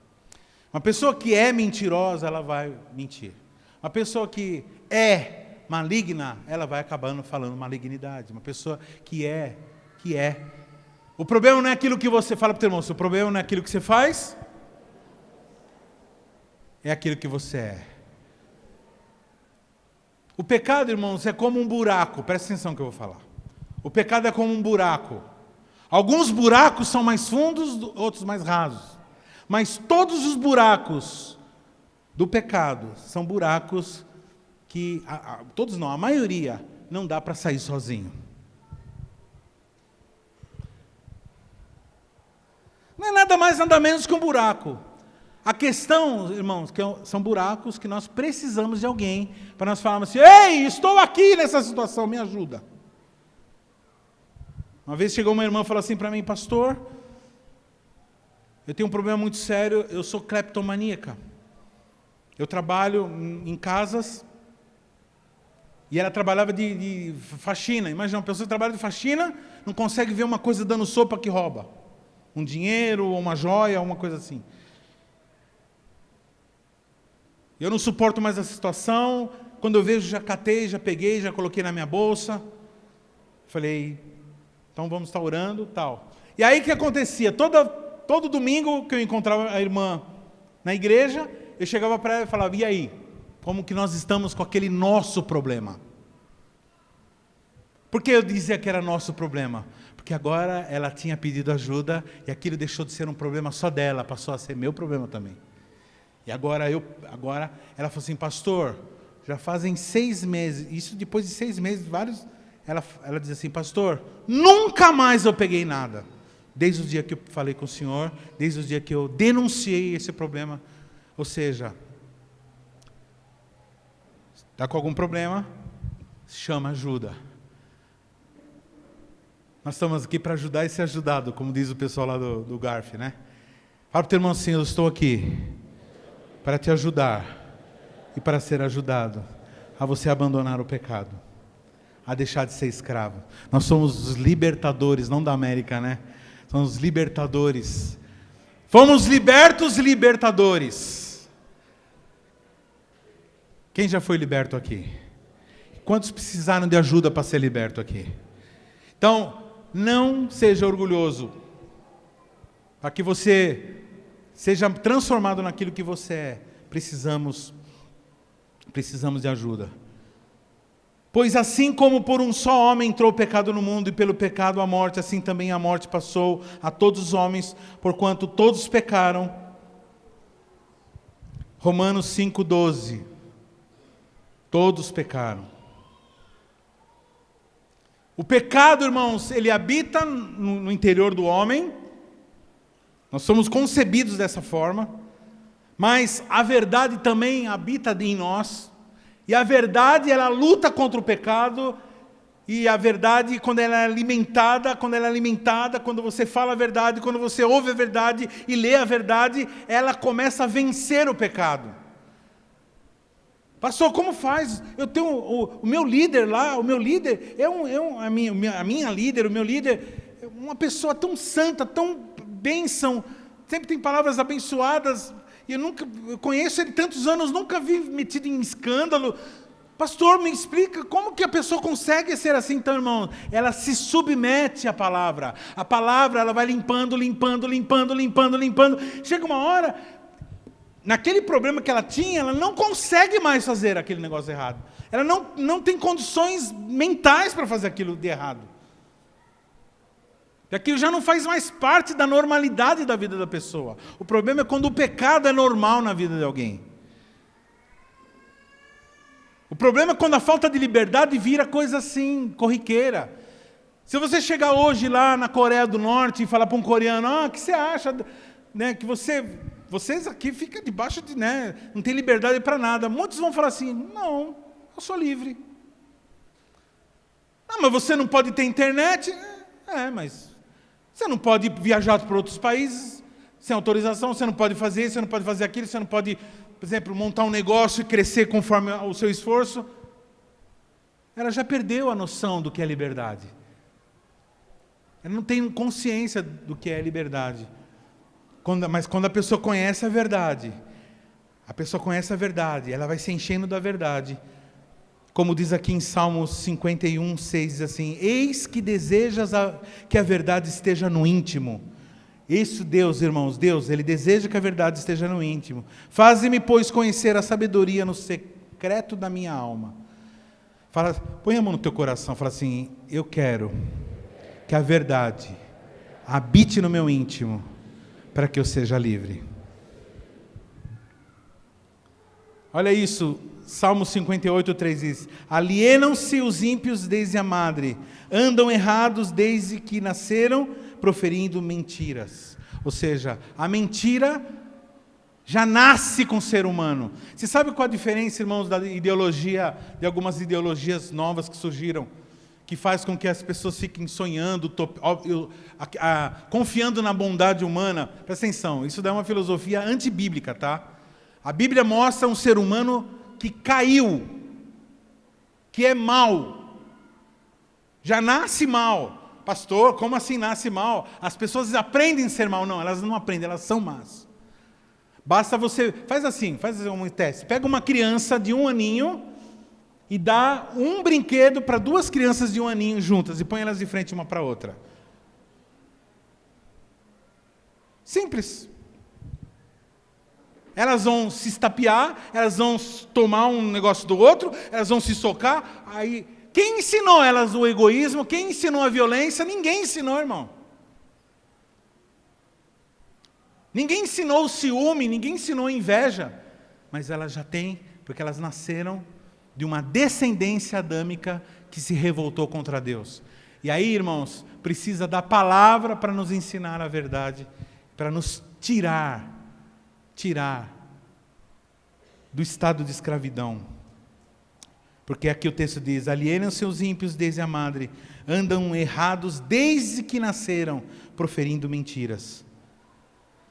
Uma pessoa que é mentirosa, ela vai mentir. Uma pessoa que é maligna, ela vai acabando falando malignidade. Uma pessoa que é. O problema não é aquilo que você fala para o teu irmão, o problema não é aquilo que você faz, é aquilo que você é. O pecado, irmãos, é como um buraco, presta atenção no que eu vou falar. O pecado é como um buraco. Alguns buracos são mais fundos, outros mais rasos. Mas todos os buracos do pecado são buracos que, todos não, a maioria, não dá para sair sozinho. Não é nada mais, nada menos que um buraco. A questão, irmãos, que são buracos que nós precisamos de alguém para nós falarmos assim: ei, estou aqui nessa situação, me ajuda. Uma vez chegou uma irmã e falou assim para mim: pastor, eu tenho um problema muito sério, eu sou cleptomaníaca. Eu trabalho em casas, e ela trabalhava de faxina. Imagina, uma pessoa que trabalha de faxina, não consegue ver uma coisa dando sopa que rouba. Um dinheiro, ou uma joia, uma coisa assim. Eu não suporto mais essa situação. Quando eu vejo, já catei, já peguei, já coloquei na minha bolsa. Falei, então vamos estar orando, tal. E aí o que acontecia? Todo domingo que eu encontrava a irmã na igreja, eu chegava para ela e falava: e aí? Como que nós estamos com aquele nosso problema? Por que eu dizia que era nosso problema? Porque agora ela tinha pedido ajuda e aquilo deixou de ser um problema só dela, passou a ser meu problema também. E agora ela falou assim: pastor, já fazem 6 meses, isso depois de 6 meses, ela diz assim: pastor, nunca mais eu peguei nada. Desde o dia que eu falei com o senhor, desde o dia que eu denunciei esse problema. Ou seja, está com algum problema, chama ajuda. Nós estamos aqui para ajudar e ser ajudado, como diz o pessoal lá do Garf, né? Fala para o teu irmão assim: eu estou aqui para te ajudar e para ser ajudado a você abandonar o pecado, a deixar de ser escravo. Nós somos os libertadores, não da América, né? Somos os libertadores. Fomos libertos e libertadores. Quem já foi liberto aqui? Quantos precisaram de ajuda para ser liberto aqui? Então, não seja orgulhoso, para que você seja transformado naquilo que você é. Precisamos de ajuda. Pois assim como por um só homem entrou o pecado no mundo, e pelo pecado a morte, assim também a morte passou a todos os homens, porquanto todos pecaram. Romanos 5,12. Todos pecaram. O pecado, irmãos, ele habita no interior do homem. Nós somos concebidos dessa forma. Mas a verdade também habita em nós. E a verdade, ela luta contra o pecado. E a verdade, quando ela é alimentada, quando você fala a verdade, quando você ouve a verdade e lê a verdade, ela começa a vencer o pecado. Pastor, como faz? Eu tenho o meu líder lá, o meu líder a minha líder, o meu líder, é uma pessoa tão santa, tão bênção, sempre tem palavras abençoadas, e eu conheço ele tantos anos, nunca vi metido em escândalo. Pastor, me explica como que a pessoa consegue ser assim? Então, irmão, ela se submete à palavra. A palavra, ela vai limpando. Chega uma hora, naquele problema que ela tinha, ela não consegue mais fazer aquele negócio errado. Ela não tem condições mentais para fazer aquilo de errado. E aquilo já não faz mais parte da normalidade da vida da pessoa. O problema é quando o pecado é normal na vida de alguém. O problema é quando a falta de liberdade vira coisa assim, corriqueira. Se você chegar hoje lá na Coreia do Norte e falar para um coreano: o que você acha, né, que vocês aqui ficam debaixo de, né, não tem liberdade para nada. Muitos vão falar assim: não, eu sou livre. Mas você não pode ter internet? Mas você não pode viajar para outros países sem autorização, você não pode fazer isso, você não pode fazer aquilo, você não pode, por exemplo, montar um negócio e crescer conforme o seu esforço. Ela já perdeu a noção do que é liberdade. Ela não tem consciência do que é liberdade. Mas quando a pessoa conhece a verdade, ela vai se enchendo da verdade. Como diz aqui em Salmos 51, 6, diz assim: eis que desejas que a verdade esteja no íntimo. Isso Deus, irmãos, Deus, Ele deseja que a verdade esteja no íntimo. Faze-me, pois, conhecer a sabedoria no secreto da minha alma. Põe a mão no teu coração, fala assim: eu quero que a verdade habite no meu íntimo, para que eu seja livre. Olha isso, Salmo 58, 3 diz: alienam-se os ímpios desde a madre, andam errados desde que nasceram, proferindo mentiras. Ou seja, a mentira já nasce com o ser humano. Você sabe qual a diferença, irmãos, da ideologia, de algumas ideologias novas que surgiram, que faz com que as pessoas fiquem sonhando, confiando na bondade humana? Presta atenção, isso é uma filosofia antibíblica, tá? A Bíblia mostra um ser humano que caiu, que é mau, já nasce mal. Pastor, como assim nasce mal? As pessoas aprendem a ser mal. Não, elas não aprendem, elas são más. Basta você, faz um teste. Pega uma criança de 1 aninho e dá um brinquedo para 2 crianças de 1 aninho juntas e põe elas de frente uma para a outra. Simples. Elas vão se estapear, elas vão tomar um negócio do outro, elas vão se socar, aí... Quem ensinou elas o egoísmo? Quem ensinou a violência? Ninguém ensinou, irmão. Ninguém ensinou o ciúme, ninguém ensinou a inveja. Mas elas já têm, porque elas nasceram de uma descendência adâmica que se revoltou contra Deus. E aí, irmãos, precisa da palavra para nos ensinar a verdade, para nos tirar do estado de escravidão. Porque aqui o texto diz, alienam-se os ímpios desde a madre, andam errados desde que nasceram, proferindo mentiras.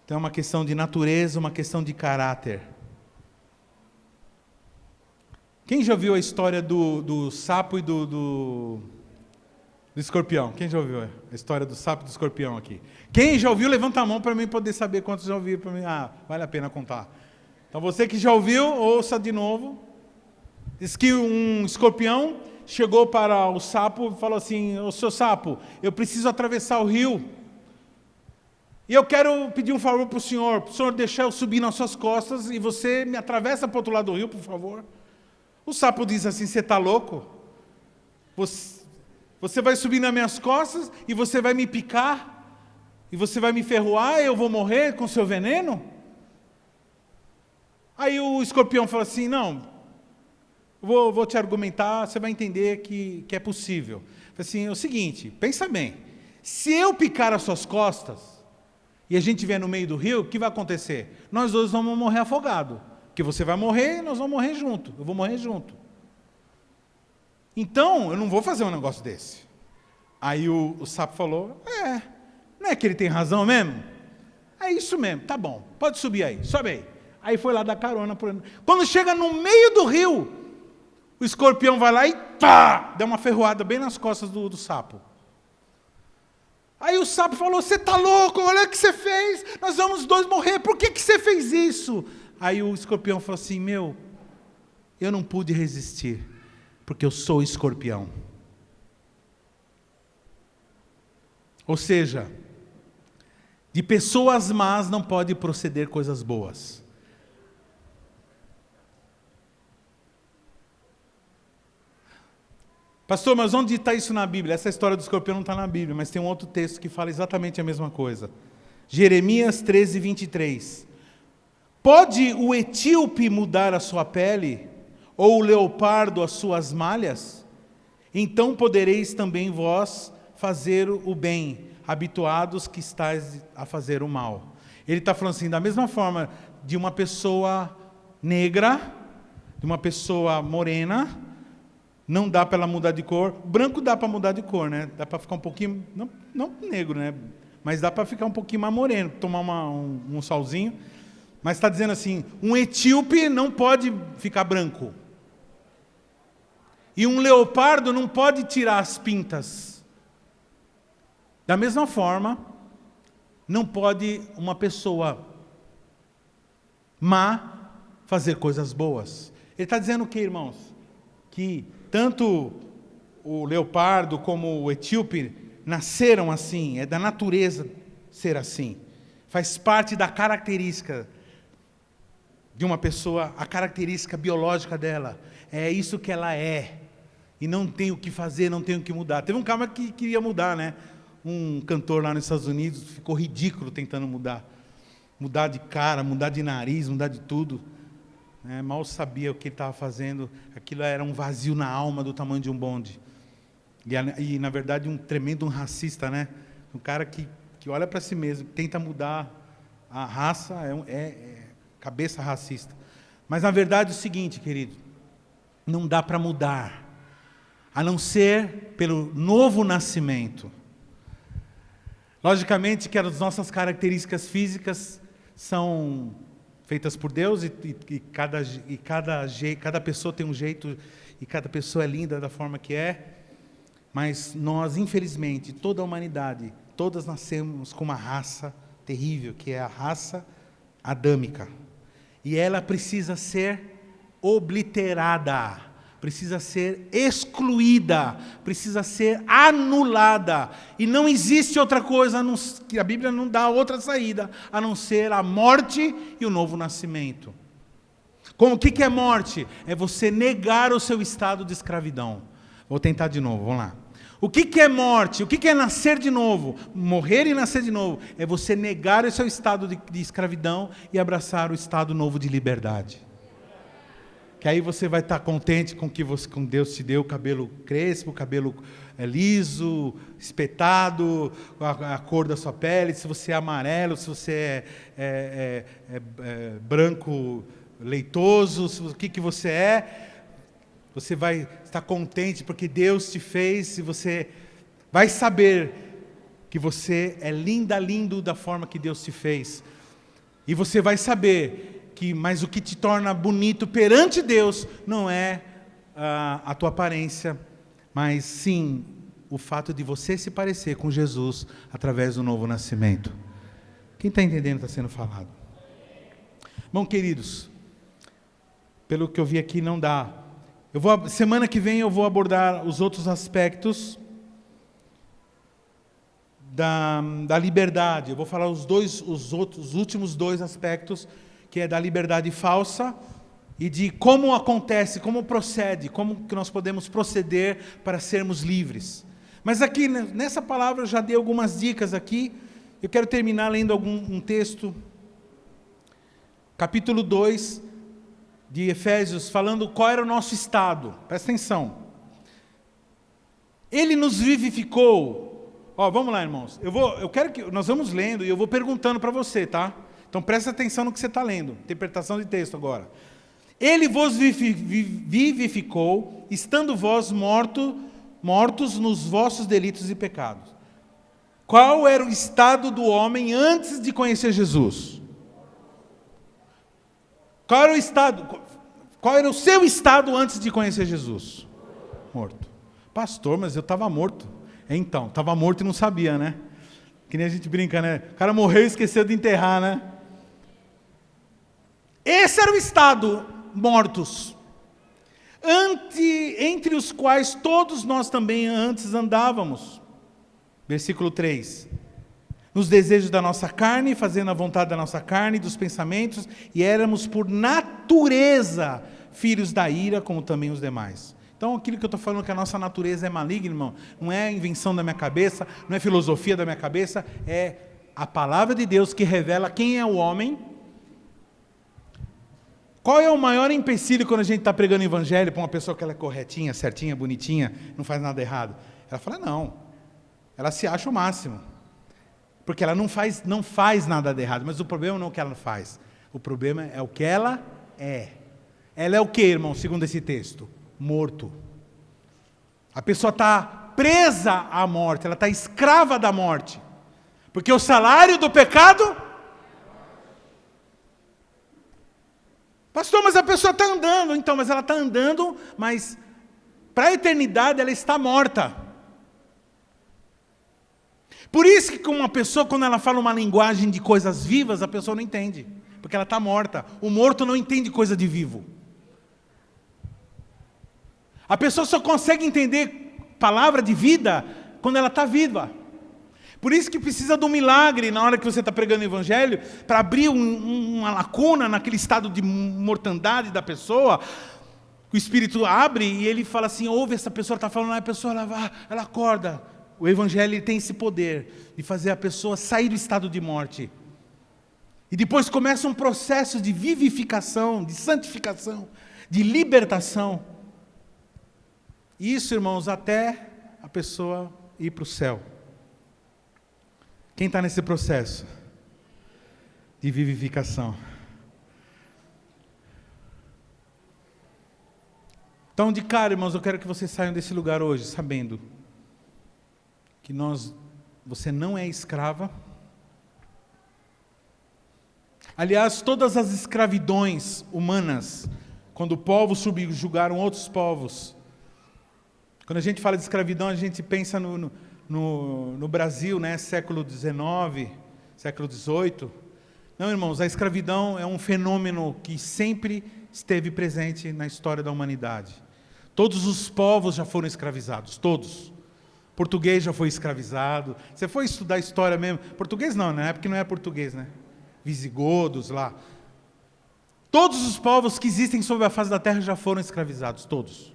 Então é uma questão de natureza, uma questão de caráter. Quem já ouviu a história do sapo e do escorpião? Quem já ouviu a história do sapo e do escorpião aqui? Quem já ouviu, levanta a mão para mim poder saber quantos já ouviram. Para mim. Vale a pena contar. Então você que já ouviu, ouça de novo. Diz que um escorpião chegou para o sapo e falou assim, ô seu sapo, eu preciso atravessar o rio. E eu quero pedir um favor para o senhor deixar eu subir nas suas costas e você me atravessa para o outro lado do rio, por favor. O sapo diz assim, você está louco? Você vai subir nas minhas costas e você vai me picar? E você vai me ferroar e eu vou morrer com seu veneno? Aí o escorpião falou assim, não... Vou te argumentar, você vai entender que é possível. Assim, é o seguinte, pensa bem. Se eu picar as suas costas e a gente estiver no meio do rio, o que vai acontecer? Nós dois vamos morrer afogados. Porque você vai morrer e nós vamos morrer junto. Eu vou morrer junto. Então, eu não vou fazer um negócio desse. Aí o sapo falou, não é que ele tem razão mesmo? É isso mesmo, tá bom, pode subir aí, sobe aí. Aí foi lá dar carona. Quando chega no meio do rio, o escorpião vai lá e pá, dá uma ferroada bem nas costas do sapo. Aí o sapo falou, você está louco, olha o que você fez, nós vamos 2 morrer, por que você fez isso? Aí o escorpião falou assim, eu não pude resistir, porque eu sou escorpião. Ou seja, de pessoas más não pode proceder coisas boas. Pastor, mas onde está isso na Bíblia? Essa história do escorpião não está na Bíblia, mas tem um outro texto que fala exatamente a mesma coisa. Jeremias 13, 23. Pode o etíope mudar a sua pele, ou o leopardo as suas malhas? Então podereis também vós fazer o bem, habituados que estáis a fazer o mal. Ele está falando assim, da mesma forma de uma pessoa negra, de uma pessoa morena, não dá para ela mudar de cor. Branco dá para mudar de cor, né? Dá para ficar um pouquinho, não negro, né? Mas dá para ficar um pouquinho mais moreno, tomar um solzinho. Mas está dizendo assim, um etíope não pode ficar branco. E um leopardo não pode tirar as pintas. Da mesma forma, não pode uma pessoa má fazer coisas boas. Ele está dizendo o que, irmãos? Que tanto o leopardo como o etíope nasceram assim, é da natureza ser assim. Faz parte da característica de uma pessoa, a característica biológica dela. É isso que ela é. E não tem o que fazer, não tem o que mudar. Teve um cara que queria mudar, né? Um cantor lá nos Estados Unidos ficou ridículo tentando mudar. Mudar de cara, mudar de nariz, mudar de tudo. Mal sabia o que ele estava fazendo, aquilo era um vazio na alma do tamanho de um bonde. E na verdade, um tremendo racista, né? Um cara que que olha para si mesmo, tenta mudar a raça, é cabeça racista. Mas na verdade é o seguinte, querido, não dá para mudar, a não ser pelo novo nascimento. Logicamente que as nossas características físicas são feitas por Deus e cada pessoa tem um jeito e cada pessoa é linda da forma que é, mas nós, infelizmente, toda a humanidade, todas nascemos com uma raça terrível, que é a raça adâmica. E ela precisa ser obliterada, precisa ser excluída, precisa ser anulada. E não existe outra coisa, que a Bíblia não dá outra saída, a não ser a morte e o novo nascimento. O que é morte? É você negar o seu estado de escravidão. Vou tentar de novo, vamos lá. O que é morte? O que é nascer de novo? Morrer e nascer de novo. É você negar o seu estado de escravidão e abraçar o estado novo de liberdade. Que aí você vai estar contente com que com Deus te deu, cabelo crespo, cabelo liso, espetado, a cor da sua pele, se você é amarelo, se você é branco leitoso, o que você é. Você vai estar contente porque Deus te fez, e você vai saber que você é linda, lindo da forma que Deus te fez. E você vai saber mas o que te torna bonito perante Deus não é a tua aparência, mas sim o fato de você se parecer com Jesus através do novo nascimento. Quem está entendendo está sendo falado? Bom, queridos, pelo que eu vi aqui não dá. Semana que vem eu vou abordar os outros aspectos da liberdade. Eu vou falar os últimos dois aspectos, que é da liberdade falsa e de como acontece, como procede, como que nós podemos proceder para sermos livres. Mas aqui, nessa palavra, eu já dei algumas dicas aqui. Eu quero terminar lendo um texto, capítulo 2, de Efésios, falando qual era o nosso estado. Presta atenção. Ele nos vivificou. Vamos lá, irmãos. Eu quero que nós vamos lendo e eu vou perguntando para você, tá? Então presta atenção no que você está lendo. Interpretação de texto agora. Ele vos vivificou, estando vós mortos nos vossos delitos e pecados. Qual era o estado do homem antes de conhecer Jesus? Qual era o seu estado antes de conhecer Jesus? Morto. Pastor, mas eu estava morto. Então, estava morto e não sabia, né? Que nem a gente brinca, né? O cara morreu e esqueceu de enterrar, né? Esse era o estado, mortos. Entre os quais todos nós também antes andávamos. Versículo 3. Nos desejos da nossa carne, fazendo a vontade da nossa carne, dos pensamentos, e éramos por natureza filhos da ira, como também os demais. Então, aquilo que eu estou falando que a nossa natureza é maligna, irmão, não é invenção da minha cabeça, não é filosofia da minha cabeça, é a palavra de Deus que revela quem é o homem. Qual é o maior empecilho quando a gente está pregando o evangelho para uma pessoa que ela é corretinha, certinha, bonitinha, não faz nada errado? Ela fala, não, ela se acha o máximo. Porque ela não faz nada de errado, mas o problema não é o que ela faz. O problema é o que ela é. Ela é o que, irmão, segundo esse texto? Morto. A pessoa está presa à morte, ela está escrava da morte. Porque o salário do pecado... Pastor, mas a pessoa está andando. Então, mas ela está andando, mas para a eternidade ela está morta. Por isso que uma pessoa, quando ela fala uma linguagem de coisas vivas, a pessoa não entende, porque ela está morta. O morto não entende coisa de vivo. A pessoa só consegue entender palavra de vida quando ela está viva. Por isso que precisa de um milagre na hora que você está pregando o evangelho, para abrir uma lacuna naquele estado de mortandade da pessoa. O Espírito abre e ele fala assim, ouve essa pessoa, está falando, a pessoa ela acorda. O evangelho tem esse poder de fazer a pessoa sair do estado de morte. E depois começa um processo de vivificação, de santificação, de libertação. Isso, irmãos, até a pessoa ir para o céu. Quem está nesse processo de vivificação? Então, de cara, irmãos, eu quero que vocês saiam desse lugar hoje, sabendo que você não é escrava. Aliás, todas as escravidões humanas, quando povos subjugaram outros povos, quando a gente fala de escravidão, a gente pensa no Brasil, né, século XIX, século XVIII. Não, irmãos, a escravidão é um fenômeno que sempre esteve presente na história da humanidade. Todos os povos já foram escravizados, todos. Português já foi escravizado. Você foi estudar história mesmo? Português não, na época não é português, né? Visigodos lá. Todos os povos que existem sobre a face da terra já foram escravizados, todos.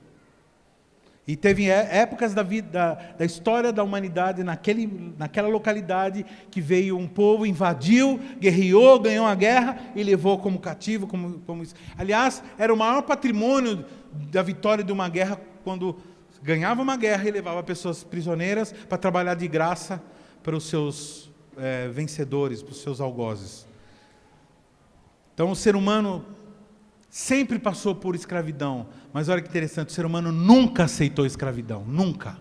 E teve épocas da história da humanidade, naquela localidade, que veio um povo, invadiu, guerreou, ganhou a guerra e levou como cativo. Aliás, era o maior patrimônio da vitória de uma guerra, quando ganhava uma guerra e levava pessoas prisioneiras para trabalhar de graça para os seus vencedores, para os seus algozes. Então o ser humano sempre passou por escravidão, mas olha que interessante, o ser humano nunca aceitou escravidão, nunca.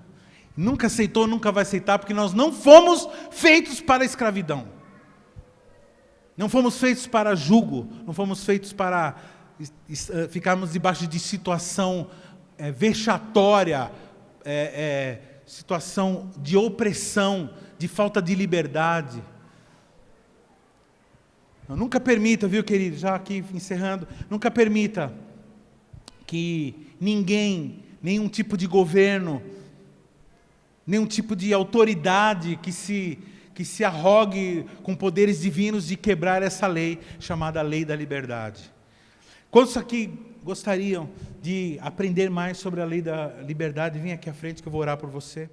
Nunca aceitou, nunca vai aceitar, porque nós não fomos feitos para a escravidão. Não fomos feitos para jugo, não fomos feitos para ficarmos debaixo de situação vexatória, situação de opressão, de falta de liberdade. Nunca permita, viu, querido, já aqui encerrando, nunca permita que ninguém, nenhum tipo de governo, nenhum tipo de autoridade que se arrogue com poderes divinos de quebrar essa lei, chamada Lei da Liberdade. Quantos aqui gostariam de aprender mais sobre a Lei da Liberdade? Vem aqui à frente que eu vou orar por você.